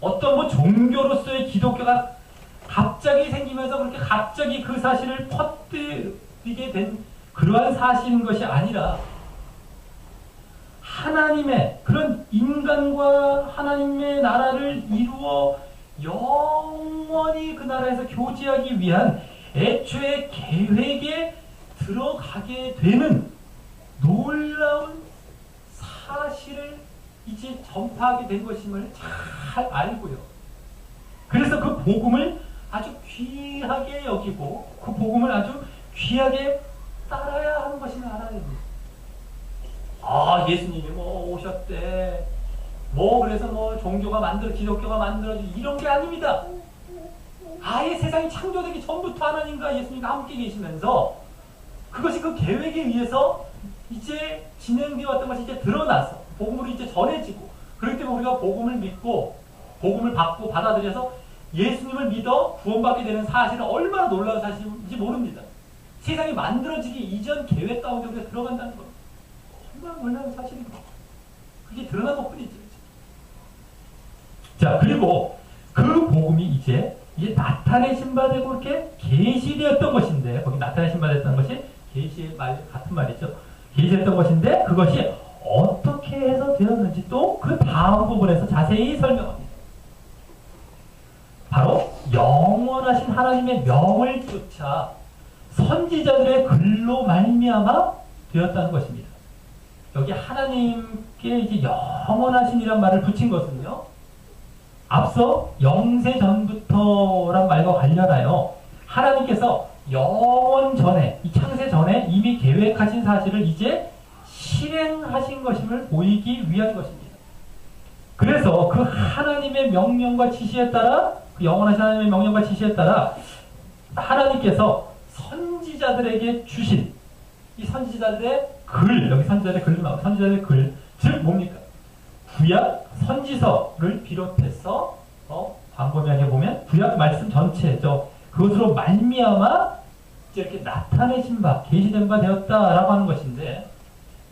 어떤 뭐 종교로서의 기독교가 갑자기 생기면서 그렇게 갑자기 그 사실을 퍼뜨리게 된 그러한 사실인 것이 아니라 하나님의 그런 인간과 하나님의 나라를 이루어 영원히 그 나라에서 교제하기 위한 애초의 계획에 들어가게 되는 놀라운 사실을 이제 전파하게 된 것임을 잘 알고요. 그래서 그 복음을 아주 귀하게 여기고 그 복음을 아주 귀하게 따라야 하는 것임을 알아야 됩니다. 아, 예수님이 뭐 오셨대. 뭐 그래서 뭐 종교가 기독교가 만들어지 이런 게 아닙니다. 아예 세상이 창조되기 전부터 하나님과 예수님과 함께 계시면서 그것이 그 계획에 의해서 이제 진행되어 왔던 것이 이제 드러나서 복음으로 이제 전해지고 그렇기 때문에 우리가 복음을 믿고 복음을 받고 받아들여서 예수님을 믿어 구원받게 되는 사실은 얼마나 놀라운 사실인지 모릅니다. 세상이 만들어지기 이전 계획 가운데 우리가 들어간다는 것 정말 놀라운 사실입니다. 그게 드러난 것 뿐이죠. 자, 그리고 그 복음이 이제 나타내신 바 되고 이렇게 계시되었던 것인데 거기 나타내신 바 됐다는 것이 계시의 말 같은 말이죠. 계시했던 것인데 그것이 어떻게 해서 되었는지 또 그 다음 부분에서 자세히 설명합니다. 바로 영원하신 하나님의 명을 쫓아 선지자들의 글로 말미암아 되었다는 것입니다. 여기 하나님께 이제 영원하신이란 말을 붙인 것은요. 앞서 영세 전부터란 말과 관련하여 하나님께서 영원 전에 이 창세 전에 이미 계획하신 사실을 이제 실행하신 것임을 보이기 위한 것입니다. 그래서 그 하나님의 명령과 지시에 따라 그 영원하신 하나님의 명령과 지시에 따라 하나님께서 선지자들에게 주신 이 선지자들의 글, 여기 선지자들의 글로 나오고 선지자들의 글, 즉 뭡니까? 구약 선지서를 비롯해서 광범위하게 보면 구약 말씀 전체죠. 그것으로 말미암아 이렇게 나타내신 바, 계시된 바 되었다라고 하는 것인데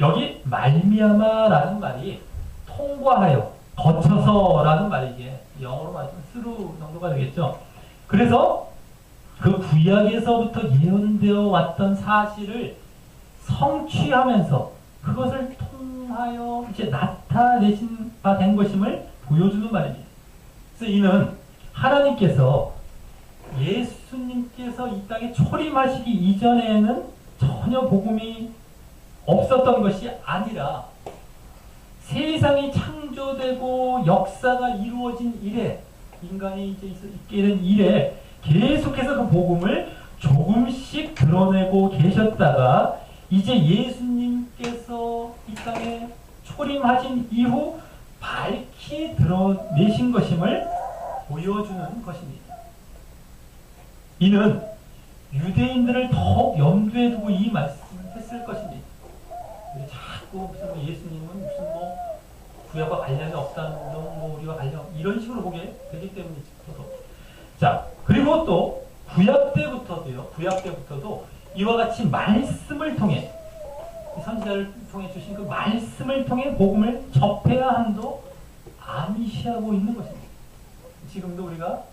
여기 말미암아라는 말이 통과하여, 거쳐서라는 말이 이게 영어로 말하면 through 정도가 되겠죠. 그래서 그 구약에서부터 예언되어 왔던 사실을 성취하면서 그것을 통하여 이제 나타내신 바 된 것임을 보여주는 말입니다. 그래서 이는 하나님께서 예수님께서 이 땅에 초림하시기 이전에는 전혀 복음이 없었던 것이 아니라 세상이 창조되고 역사가 이루어진 이래, 인간이 이제 있게 된 이래 계속해서 그 복음을 조금씩 드러내고 계셨다가 이제 예수님께서 이 땅에 초림하신 이후 밝히 드러내신 것임을 보여주는 것입니다. 이는 유대인들을 더욱 염두에 두고 이 말씀을 했을 것입니다. 자꾸 무슨 예수님은 무슨 뭐 구약과 관련이 없다는 뭐 우리와 관련 이런 식으로 보게 되기 때문이죠. 자, 그리고 또 구약 때부터도 이와 같이 말씀을 통해 선지자를 통해 주신 그 말씀을 통해 복음을 접해야 함도 암시하고 있는 것입니다. 지금도 우리가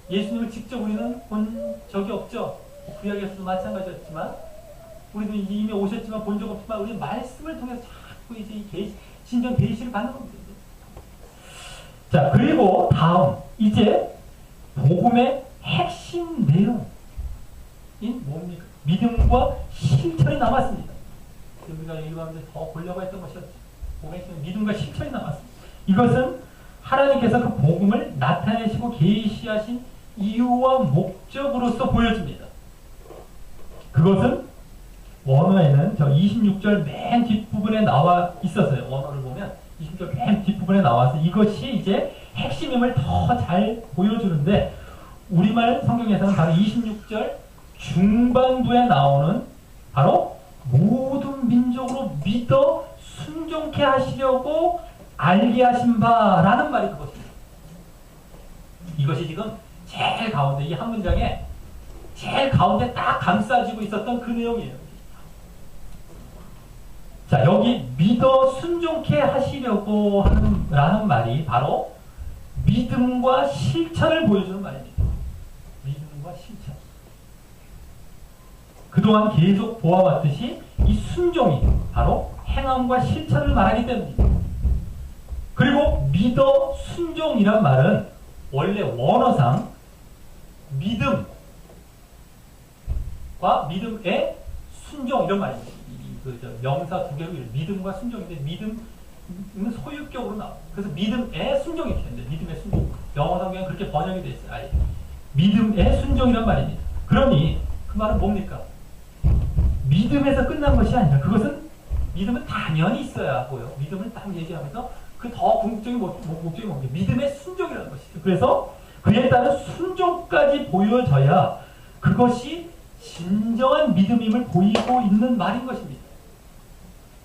예수님을 직접 우리는 본 적이 없죠. 구약에서도 마찬가지였지만 우리도 이미 오셨지만 본 적 없지만 우리 말씀을 통해서 자꾸 이제 이 신정 계시를 받는 겁니다. 자, 그리고 다음 이제 복음의 핵심 내용인 뭡니까? 믿음과 실천이 남았습니다. 우리가 일반적으로 더 보려고 했던 것이었죠. 복음의 믿음과 실천이 남았습니다. 이것은 하나님께서 그 복음을 나타내시고 계시하신 이유와 목적으로서 보여집니다. 그것은 원어에는 저 26절 맨 뒷부분에 나와 있었어요. 원어를 보면 26절 맨 뒷부분에 나와서 이것이 이제 핵심임을 더 잘 보여주는데 우리말 성경에서는 바로 26절 중반부에 나오는 바로 모든 민족으로 믿어 순종케 하시려고 알게 하신 바라는 말이 그것입니다. 이것이 지금 제일 가운데 이 한 문장에 제일 가운데 딱 감싸지고 있었던 그 내용이에요. 자, 여기 믿어 순종케 하시려고 하는 라는 말이 바로 믿음과 실천을 보여주는 말입니다. 믿음과 실천. 그동안 계속 보아왔듯이 이 순종이 바로 행함과 실천을 말하기 때문입니다. 그리고 믿어 순종이란 말은 원래 원어상 믿음과 믿음의 순종 이런 말입니다. 명사 두 개로 믿음과 순종인데 믿음은 소유격으로 나와요. 그래서 믿음의 순종이 되는데 믿음의 순종. 영어 성경은 그렇게 번역이 되어 있어요. 아예. 믿음의 순종이란 말입니다. 그러니 그 말은 뭡니까? 믿음에서 끝난 것이 아니라 그것은 믿음은 당연히 있어야 하고요. 믿음을 딱 얘기하면서 그 더 궁극적인 목적이 뭡니까? 믿음의 순종이라는 것이죠. 그래서 그에 따른 순종까지 보여져야 그것이 진정한 믿음임을 보이고 있는 말인 것입니다.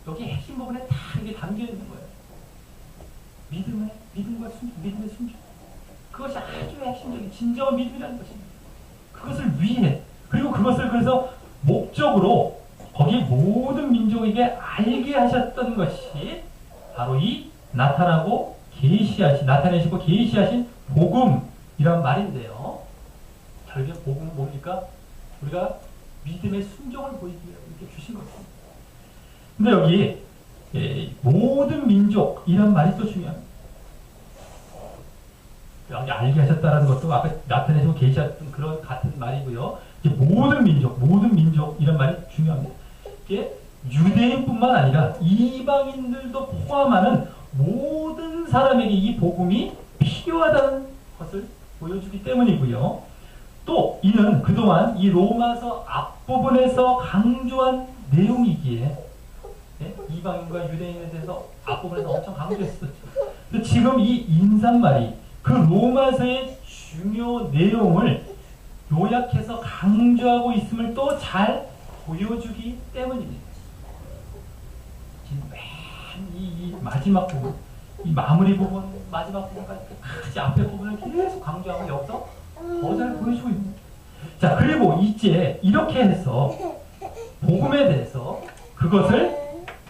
여기 핵심 부분에 다 이게 담겨 있는 거예요. 믿음과 순종, 믿음의 순종. 그것이 아주 핵심적인 진정한 믿음이라는 것입니다. 그것을 위해 그리고 그것을 그래서 목적으로 거기 모든 민족에게 알게 하셨던 것이 바로 이 나타내시고 계시하신 복음이란 말인데요. 결국 복음은 뭡니까? 우리가 믿음의 순종을 보이기 위해 이렇게 주신 것입니다. 근데 여기 모든 민족 이런 말이 또 중요합니다. 여기 알게 하셨다라는 것도 아까 나타내시고 계시했던 그런 같은 말이고요. 이제 모든 민족 이런 말이 중요합니다. 이게 유대인뿐만 아니라 이방인들도 포함하는 모든 사람에게 이 복음이 필요하다는 것을 보여주기 때문이고요. 또 이는 그동안 이 로마서 앞부분에서 강조한 내용이기에 이방인과 유대인에 대해서 앞부분에서 엄청 강조했었죠. 지금 이 인사말이 그 로마서의 중요 내용을 요약해서 강조하고 있음을 또 잘 보여주기 때문입니다. 지금 맨 이 마지막 부분, 이 마무리 부분, 마지막 부분까지 앞에 부분을 계속 강조하고 여기서 더 잘 보여주고 있습니다. 자, 그리고 이제 이렇게 해서 복음에 대해서 그것을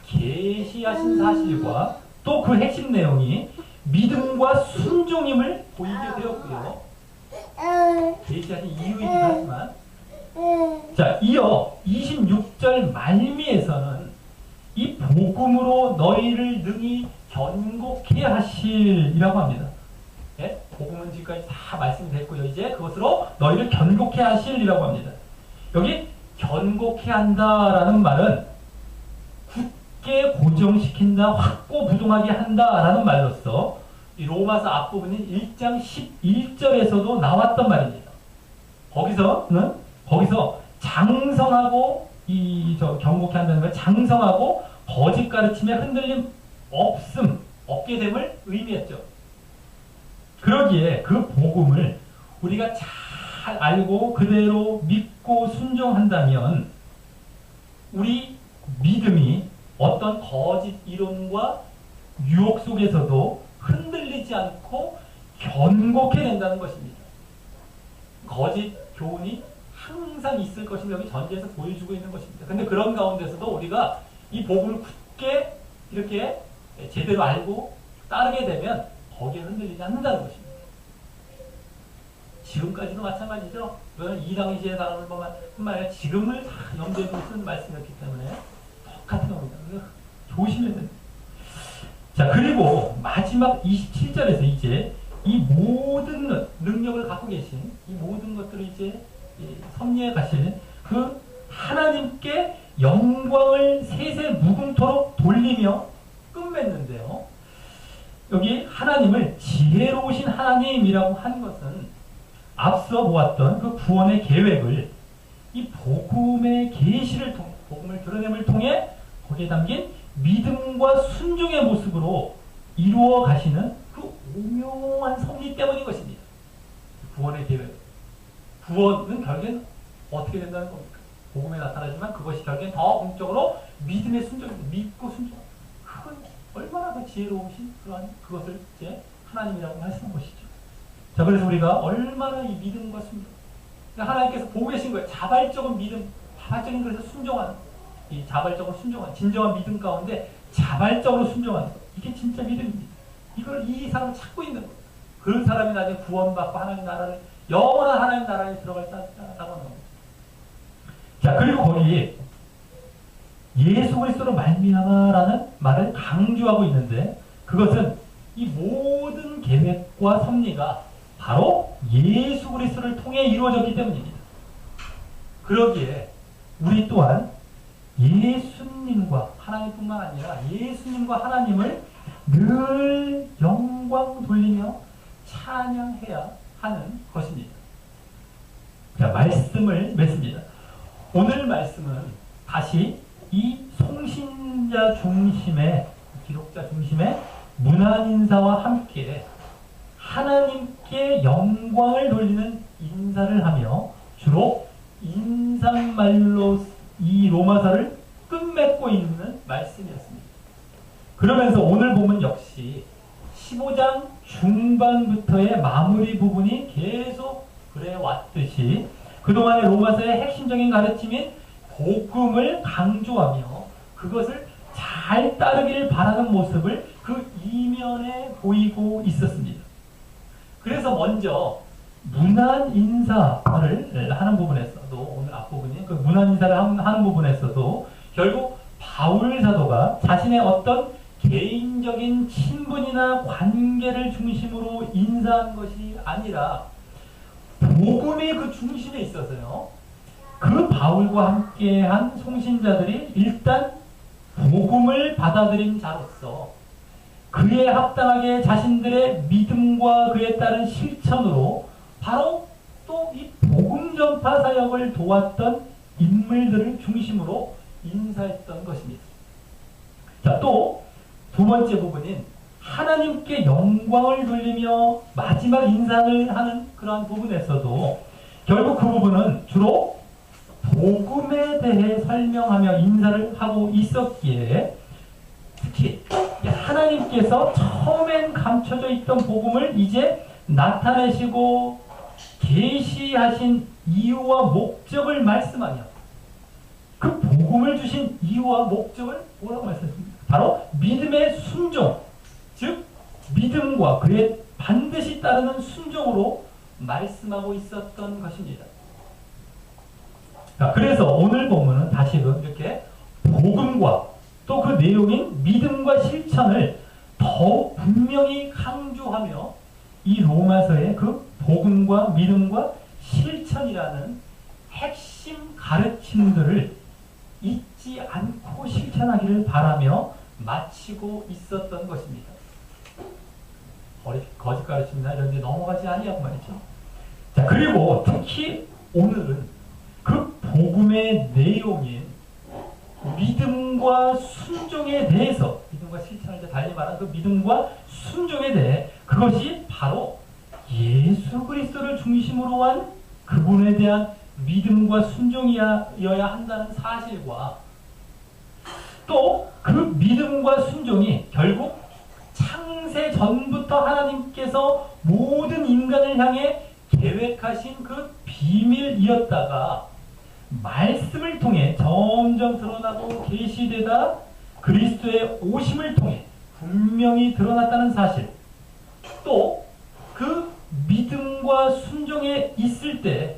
계시하신 사실과 또 그 핵심 내용이 믿음과 순종임을 보이게 되었고요. 계시하신 이유이기도 하지만 자, 이어 26절 말미에서는 이 복음으로 너희를 능히 견고케 하실이라고 합니다. 예? 복음은 지금까지 다 말씀됐고요. 이제 그것으로 너희를 견고케 하실이라고 합니다. 여기 견고케 한다라는 말은 굳게 고정시킨다, 확고부동하게 한다라는 말로서 이 로마서 앞부분인 1장 11절에서도 나왔던 말입니다. 거기서 장성하고 견고케 한다는 걸 장성하고 거짓 가르침에 흔들림 없게 됨을 의미했죠. 그러기에 그 복음을 우리가 잘 알고 그대로 믿고 순종한다면 우리 믿음이 어떤 거짓 이론과 유혹 속에서도 흔들리지 않고 견고케 된다는 것입니다. 거짓 교훈이 항상 있을 것임을 여기 전제에서 보여주고 있는 것입니다. 근데 그런 가운데서도 우리가 이 복음을 굳게 이렇게 제대로 알고 따르게 되면 거기에 흔들리지 않는다는 것입니다. 지금까지도 마찬가지죠. 이 당시의 사람을 보면 아니라 지금을 다 염두에 두고 쓰는 말씀이었기 때문에 똑같은 겁니다. 조심해야 됩니다. 자, 그리고 마지막 27절에서 이제 이 모든 능력을 갖고 계신 이 모든 것들을 이제 섭리해 가시는 그 하나님께 영광을 세세 무궁토록 돌리며 끝맺는데요. 여기 하나님을 지혜로우신 하나님이라고 하는 것은 앞서 보았던 그 구원의 계획을 이 복음의 계시를 통해 복음을 드러냄을 통해 거기에 담긴 믿음과 순종의 모습으로 이루어 가시는 그 오묘한 섭리 때문인 것입니다. 구원의 계획. 구원은 결국엔 어떻게 된다는 겁니까? 복음에 나타나지만 그것이 결국엔 더 공적으로 믿음의 순종입니다. 믿고 순종. 그건 얼마나 그 지혜로우신 그러한 그것을 이제 하나님이라고 말씀한 것이죠. 자, 그래서 우리가 얼마나 이 믿음과 순종. 그러니까 하나님께서 보고 계신 거예요. 자발적인 믿음, 자발적인 그래서 순종하는 이 자발적으로 순종하는 진정한 믿음 가운데 자발적으로 순종하는 것. 이게 진짜 믿음입니다. 이걸 이 사람을 찾고 있는 거예요. 그 사람이 나중에 구원받고 하나님 나라를 영원한 하나님 나라에 들어갈 사람이라고 하는 겁니다. 자, 그리고 거기 예수 그리스도로 말미암아라는 말을 강조하고 있는데 그것은 이 모든 계획과 섭리가 바로 예수 그리스도를 통해 이루어졌기 때문입니다. 그러기에 우리 또한 예수님과 하나님뿐만 아니라 예수님과 하나님을 늘 영광 돌리며 찬양해야 하는 것입니다. 자, 말씀을 맺습니다. 오늘 말씀은 다시 이 송신자 중심의 기독자 중심의 문안인사와 함께 하나님께 영광을 돌리는 인사를 하며 주로 인사말로 이 로마서를 끝맺고 있는 말씀이었습니다. 그러면서 오늘 보면 역시 15장 중반부터의 마무리 부분이 계속 그래 왔듯이 그동안의 로마서의 핵심적인 가르침인 복음을 강조하며 그것을 잘 따르기를 바라는 모습을 그 이면에 보이고 있었습니다. 그래서 먼저 문안 인사를 하는 부분에서도 오늘 앞부분이 그 문안 인사를 하는 부분에서도 결국 바울 사도가 자신의 어떤 개인적인 친분이나 관계를 중심으로 인사한 것이 아니라 복음이 그 중심에 있어서요. 그 바울과 함께한 송신자들이 일단 복음을 받아들인 자로서 그에 합당하게 자신들의 믿음과 그에 따른 실천으로 바로 또 이 복음 전파 사역을 도왔던 인물들을 중심으로 인사했던 것입니다. 자, 또 두 번째 부분인 하나님께 영광을 돌리며 마지막 인사를 하는 그러한 부분에서도 결국 그 부분은 주로 복음에 대해 설명하며 인사를 하고 있었기에 특히 하나님께서 처음엔 감춰져 있던 복음을 이제 나타내시고 계시하신 이유와 목적을 말씀하며 그 복음을 주신 이유와 목적을 뭐라고 말씀했습니까? 바로 믿음의 순종, 즉 믿음과 그에 반드시 따르는 순종으로 말씀하고 있었던 것입니다. 자, 그래서 오늘 본문은 다시금 이렇게 복음과 또 그 내용인 믿음과 실천을 더욱 분명히 강조하며 이 로마서의 그 복음과 믿음과 실천이라는 핵심 가르침들을 잊지 않고 실천하기를 바라며 마치고 있었던 것입니다. 거짓 가르침이나 이런 데 넘어가지 아니하고 말이죠. 자, 그리고 특히 오늘은 그 복음의 내용인 믿음과 순종에 대해서 믿음과 실천을 이제 달리 말하는 그 믿음과 순종에 대해 그것이 바로 예수 그리스도를 중심으로 한 그분에 대한 믿음과 순종이어야 한다는 사실과 또 그 믿음과 순종이 결국 창세 전부터 하나님께서 모든 인간을 향해 계획하신 그 비밀이었다가 말씀을 통해 점점 드러나고 계시되다 그리스도의 오심을 통해 분명히 드러났다는 사실, 또 그 믿음과 순종에 있을 때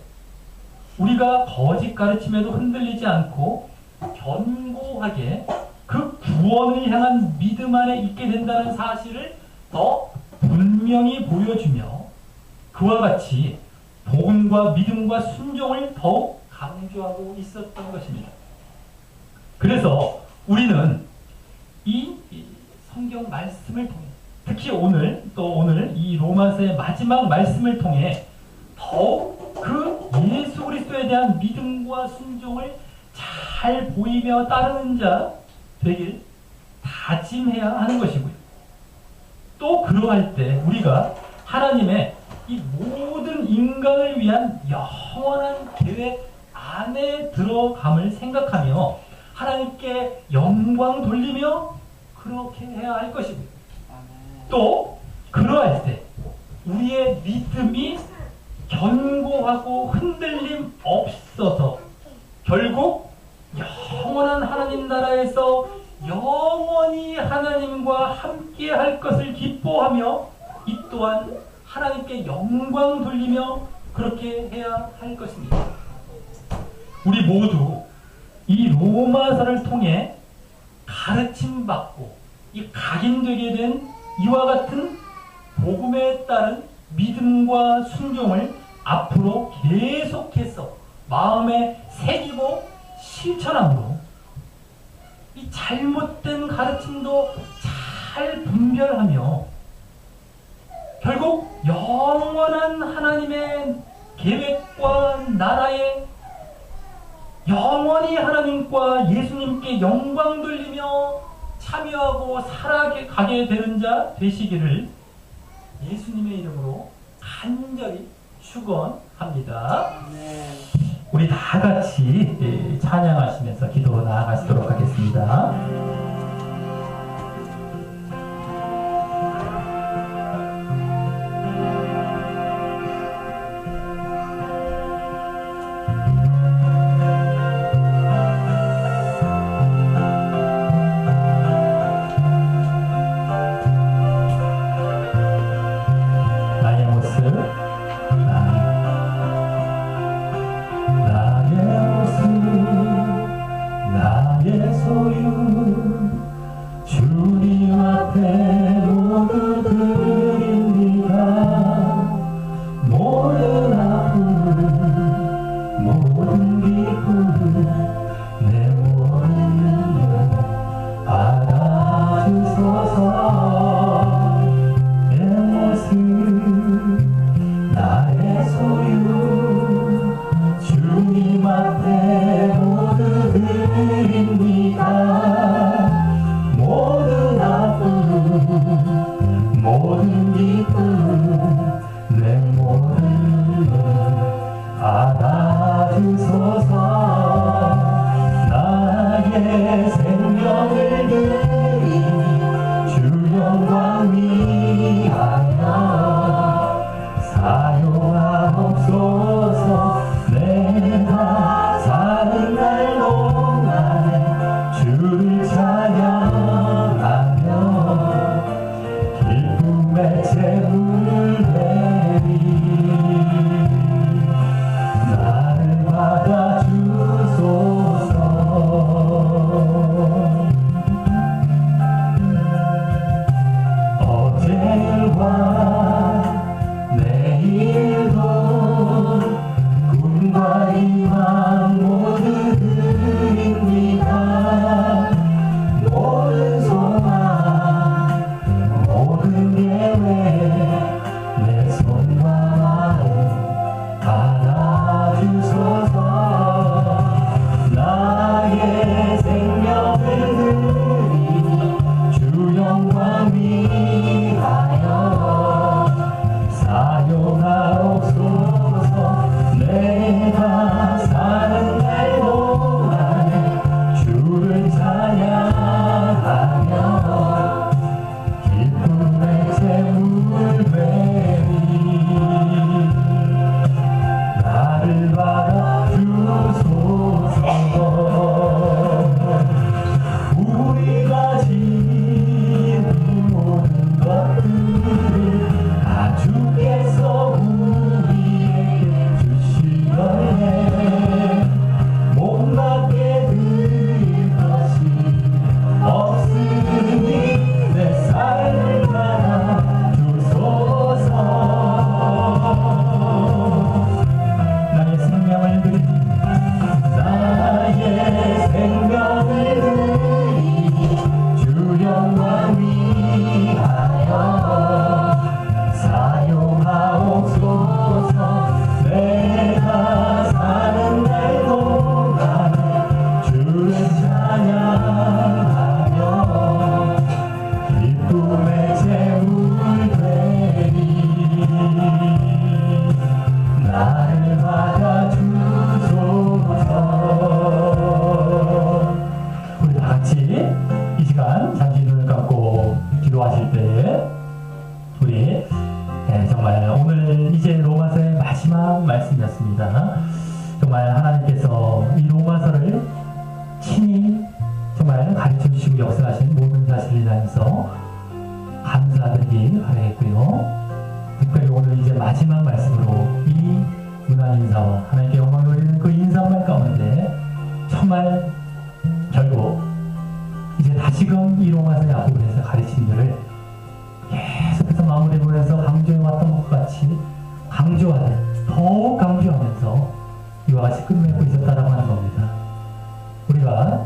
우리가 거짓 가르침에도 흔들리지 않고 견고하게 그 구원을 향한 믿음 안에 있게 된다는 사실을 더 분명히 보여주며 그와 같이 복음과 믿음과 순종을 더욱 강조하고 있었던 것입니다. 그래서 우리는 이 성경 말씀을 통해 특히 오늘 이 로마서의 마지막 말씀을 통해 더욱 그 예수 그리스도에 대한 믿음과 순종을 잘 보이며 따르는 자 되길 다짐해야 하는 것이고요. 또 그러할 때 우리가 하나님의 이 모든 인간을 위한 영원한 계획 안에 들어감을 생각하며 하나님께 영광 돌리며 그렇게 해야 할 것이고요. 또 그러할 때 우리의 믿음이 견고하고 흔들림 없어서 결국 영원한 하나님 나라에서 영원히 하나님과 함께 할 것을 기뻐하며 이 또한 하나님께 영광 돌리며 그렇게 해야 할 것입니다. 우리 모두 이 로마서를 통해 가르침받고 이 각인되게 된 이와 같은 복음에 따른 믿음과 순종을 앞으로 계속해서 마음에 새기고 실천함으로 이 잘못된 가르침도 잘 분별하며 결국 영원한 하나님의 계획과 나라에 영원히 하나님과 예수님께 영광 돌리며 참여하고 살아가게 되는 자 되시기를 예수님의 이름으로 간절히 축원합니다. 우리 다 같이 찬양하시면서 기도로 나아가시도록 하겠습니다. 말씀이었습니다. 정말 하나님께서 이 로마서를 친히 정말 가르쳐 주시고 역사하신 모든 사실을 인하여서 감사드리기 바라겠고요. 특별히 오늘 이제 마지막 말씀으로 이 문안 인사와 하나님께 영광을 돌리는 그 인사말 가운데 정말 결국 이제 다시금 이 로마서 야고보에서 가르친 일을 계속해서 마무리를 해서 강조해왔던 것과 같이 강조하되 더욱 강조하면서 이와 같이 끝맺고 있었다라고 하는 겁니다. 우리가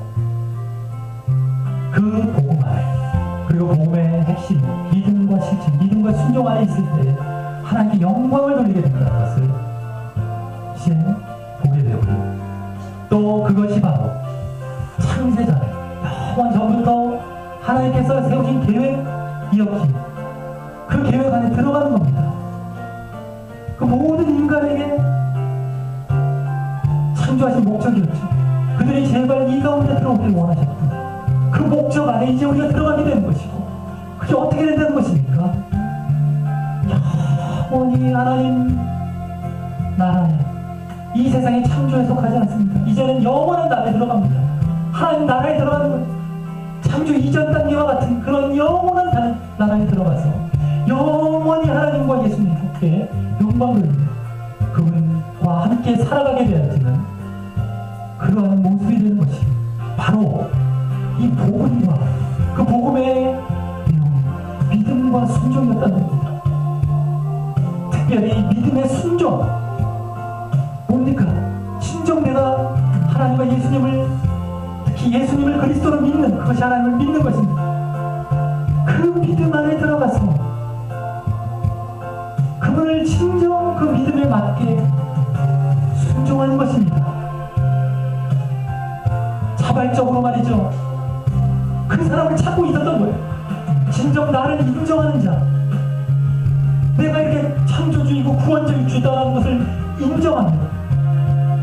그 복음 안에 그리고 복음의 핵심 믿음과 실천, 믿음과 순종 안에 있을 때 하나님께 영광을 돌리게 된다는 것을 이제 보게 되고요. 또 그것이 바로 창세전에 영원 전부터 하나님께서 세우신 계획이었기에 그 계획 안에 들어가는 겁니다. 그 모든 인간에게 창조하신 목적이었죠. 그들이 제발 이 가운데 들어오기를 원하셨고 그 목적 안에 이제 우리가 들어가게 되는 것이고 그게 어떻게 된다는 것입니까? 영원히 하나님 나라에 이 세상의 창조에 속하지 않습니다. 이제는 영원한 나라에 들어갑니다. 하나님 나라에 들어가는 거예요. 창조 이전 단계와 같은 그런 영원한 나라에 들어가서 영원히 하나님과 예수님께 영광을 그분과 함께 살아가게 되어지는 그러한 모습이 되는 것이 바로 이 복음과 그 복음의 믿음과 순종이었다는 겁니다. 특별히 믿음의 순종 뭡니까? 진정 내가 하나님과 예수님을 특히 예수님을 그리스도로 믿는 그것이 하나님을 믿는 것입니다. 그 믿음 안에 들어가서 그분을 진정 그 믿음에 맞게 순종하는 것입니다. 자발적으로 말이죠. 그 사람을 찾고 있었던 거예요. 진정 나를 인정하는 자, 내가 이렇게 창조주이고 구원적인 주다라는 것을 인정합니다.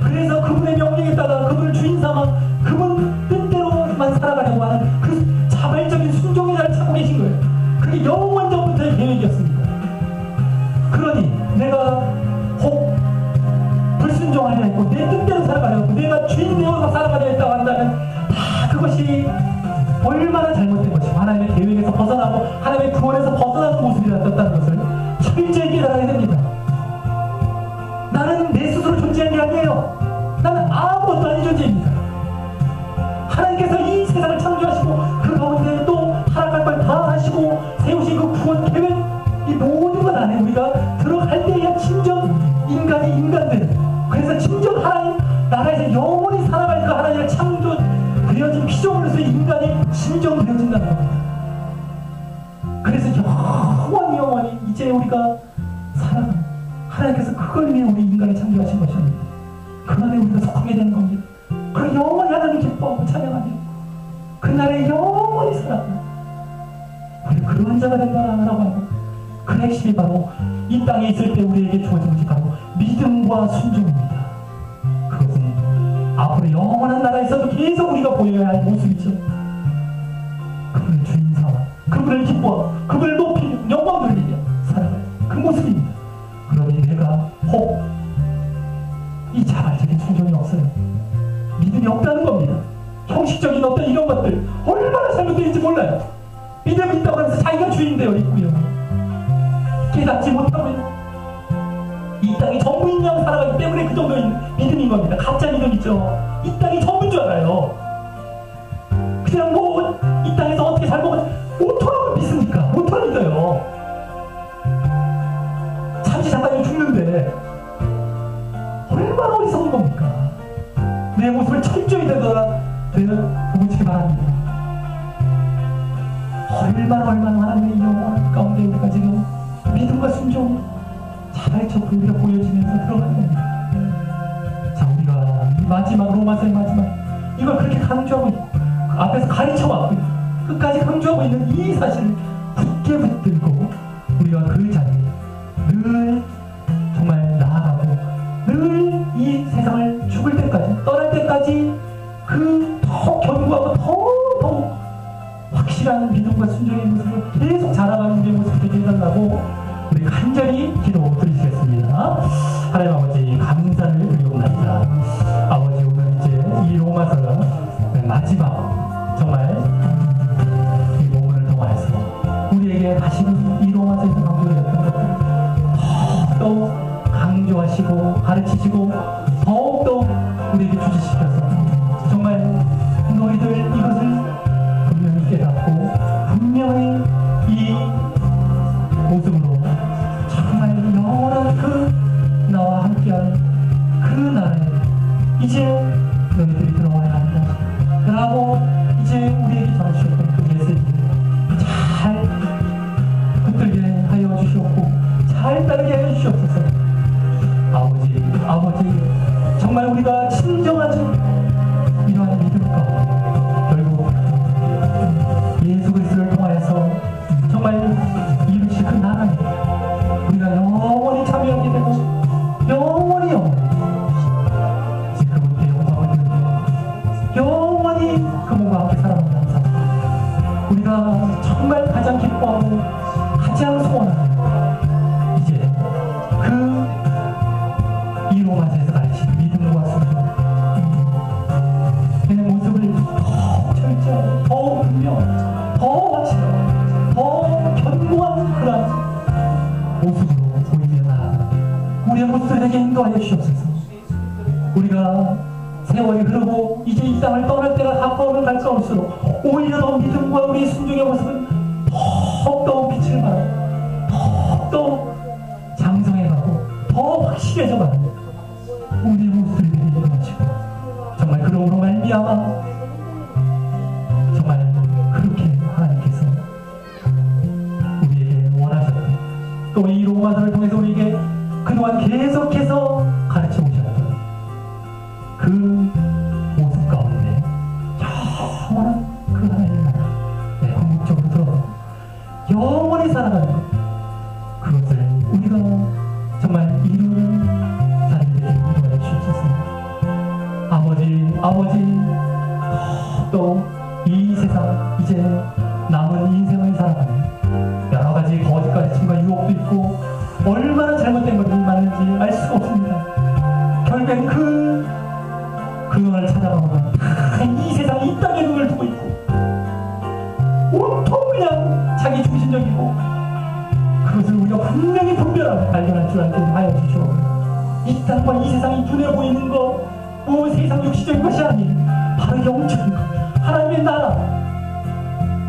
그래서 그분의 명령에 따라 그분을 주인 삼아 그분 뜻대로만 살아가려고 하는 그 자발적인 순종의 자를 찾고 계신 거예요. 그게 영원 전부터의 계획이었습니다. 그러니 내가 혹 불순종하려 했고 내 뜻대로 살아가려 했고 내가 주인 되어서 살아가려 했다고 한다면 다 그것이 얼마나 잘못된 것이고 하나님의 계획에서 벗어나고 하나님의 구원에서 벗어나는 모습이었다는 것을 철저히 깨달아야 됩니다. 나는 내 스스로 존재한 게 아니에요. 나는 아무것도 아닌 존재입니다. 하나님께서 이 세상을 창조하시고 그 가운데 또 하나갈 걸 다 하시고 세우신 그 구원 계획 이 모든 것 안에 우리가 들어갈 때에야 진정 인간이 인간들 그래서 진정 하나님 나라에서 영원히 살아갈 그 하나님의 창조 되어진 피조물로서 인간이 진정 되어진다는 겁니다. 그래서 영원히 이제 우리가 살아가는 하나님께서 그걸 위해 우리 인간을 창조하신 것입니다. 그 안에 우리가 속하게 되는 겁니다. 그 영원히 하나님 기뻐하고 찬양하며 그날에 영원히 살아가는 우리 그런 자가 된다라고 하고 그 핵심이 바로 이 땅에 있을 때 우리에게 주어진 것이 바로 믿음과 순종입니다. 그것은 앞으로 영원한 나라에서도 계속 우리가 보여야 할 모습이죠. 그분을 주인 삼아 그분을 기뻐하고 그분을 높이며 영광 돌리며 살아가는 그 모습입니다. 그러니 내가 혹 이 자발적인 순종이 없어요. 믿음이 없다는 겁니다. 형식적인 어떤 이런 것들 얼마나 잘못되는지 몰라요. 믿음이 있다고 해서 자기가 주인 되어 있고요. 깨닫지 못하고 이 땅이 전부인 양 살아가기 때문에 그 정도의 믿음인 겁니다. 가짜 믿음이죠. 이 땅이 전부인 줄 알아요. 그냥 뭐 이 땅에서 어떻게 잘 먹은 5토라고 믿습니까? 5토를 믿어요. 잠시 잠깐 죽는데 얼마나 어리석은 겁니까? 내 모습을 철저히 보시기 바랍니다. 얼마나 하나님의 영원 가운데 우리가 지금 믿음과 순종 자발적으로 우리가 보여지면서 들어가는 겁니다. 자, 우리가 마지막 로마서의 마지막 이걸 그렇게 강조하고 있고 앞에서 가르쳐왔고 끝까지 강조하고 있는 이 사실을 굳게 붙들고 우리가 그 자리에 늘 정말 나아가고 늘 이 세상을 죽을 때까지 떠날 때까지 그 더 견고하고 더욱 확실한 믿음과 순종의 모습을 계속 자라가는 우리의 모습이 되게 해달라고 우리 간절히 기도 드리시겠습니다. 하나님 아버지 감사를 드리옵나이다. 아버지 오늘 이제 이 로마서가 마지막 정말 이 본문을 통해서 우리에게 다시 이 로마서에서 강조되었던 것들 인도하시고 가르치시고 더욱더 우리에게 주시셔서 정말 너희들 이것을 분명히 깨닫고 분명히 이 모습으로 정말 영원한 그 나와 함께하는 그 날에 이제 너희들이 들어와야 한다 라고 이제 우리에게 전하주셨던 그 메시지를 잘 붙들게 하여 주시옵고 잘 따르게 하여 주시옵소서. 아버지 정말 우리가 진정한 이러한 믿음과 결국 예수 그리스도를 통하여서 정말 이루실 그 나라에 우리가 영원히 참여하게 되고 영원히 그분께 영광을 드리며 영원히 그분과 함께 살아가는 삶 우리가 정말 가장 기뻐하고 가장 소원하는 이제 이 로마서에서 가르친 믿음과 순종 그의 모습을 더 철저하고 더 분명 더 확실하고 더 견고한 그런 모습으로 보이며 나아가는 우리의 모습들에게 인도하여 주시옵소서. 우리가 세월이 흐르고 이제 이 땅을 떠날 때가 가까우면 갈수록 오히려 더 믿음과 우리의 순종의 모습은 더욱더 빛을 발하고 더욱더 장성해가고 더 확실해져가는 우리의 모습들이 되게 하시고 정말 그러므로 말미암아 정말 그렇게 하나님께서 우리에게 원하셨던 또 이 로마서를 통해서 우리에게 그동안 계속해서 가르쳐 오셨던 그 모습 가운데 영원한 그 하나님의 나라 내 궁극적으로 들어가고 영원히 살아가는 것 그것을 우리가 정말 이루는 삶에게 인도하여 주셨습니다. 아버지 또 이 세상 이제 남은 인생을 살아가는 여러 가지 거짓 가르침과 유혹도 있고 얼마나 잘못된 것이 많은지 알 수가 없습니다. 결국엔 그 근원을 찾아가면 이 세상 이 땅에 눈을 두고 있고 온통 그냥 자기 중심적이고 그것을 우리가 분명히 분별하고 발견할 줄 알게 하여 주시오. 이 땅과 이 세상이 눈에 보이는 것, 뭐 세상 육시적인 것이 아닌 바로 영적인 것, 하나님의 나라,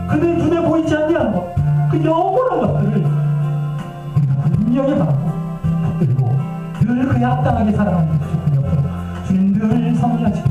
그의 눈에 보이지 않는 것, 그 영원한 것들을 우리가 분명히 받고 붙들고 늘 그에 합당하게 살아가는 것이 주님 늘 성리하시고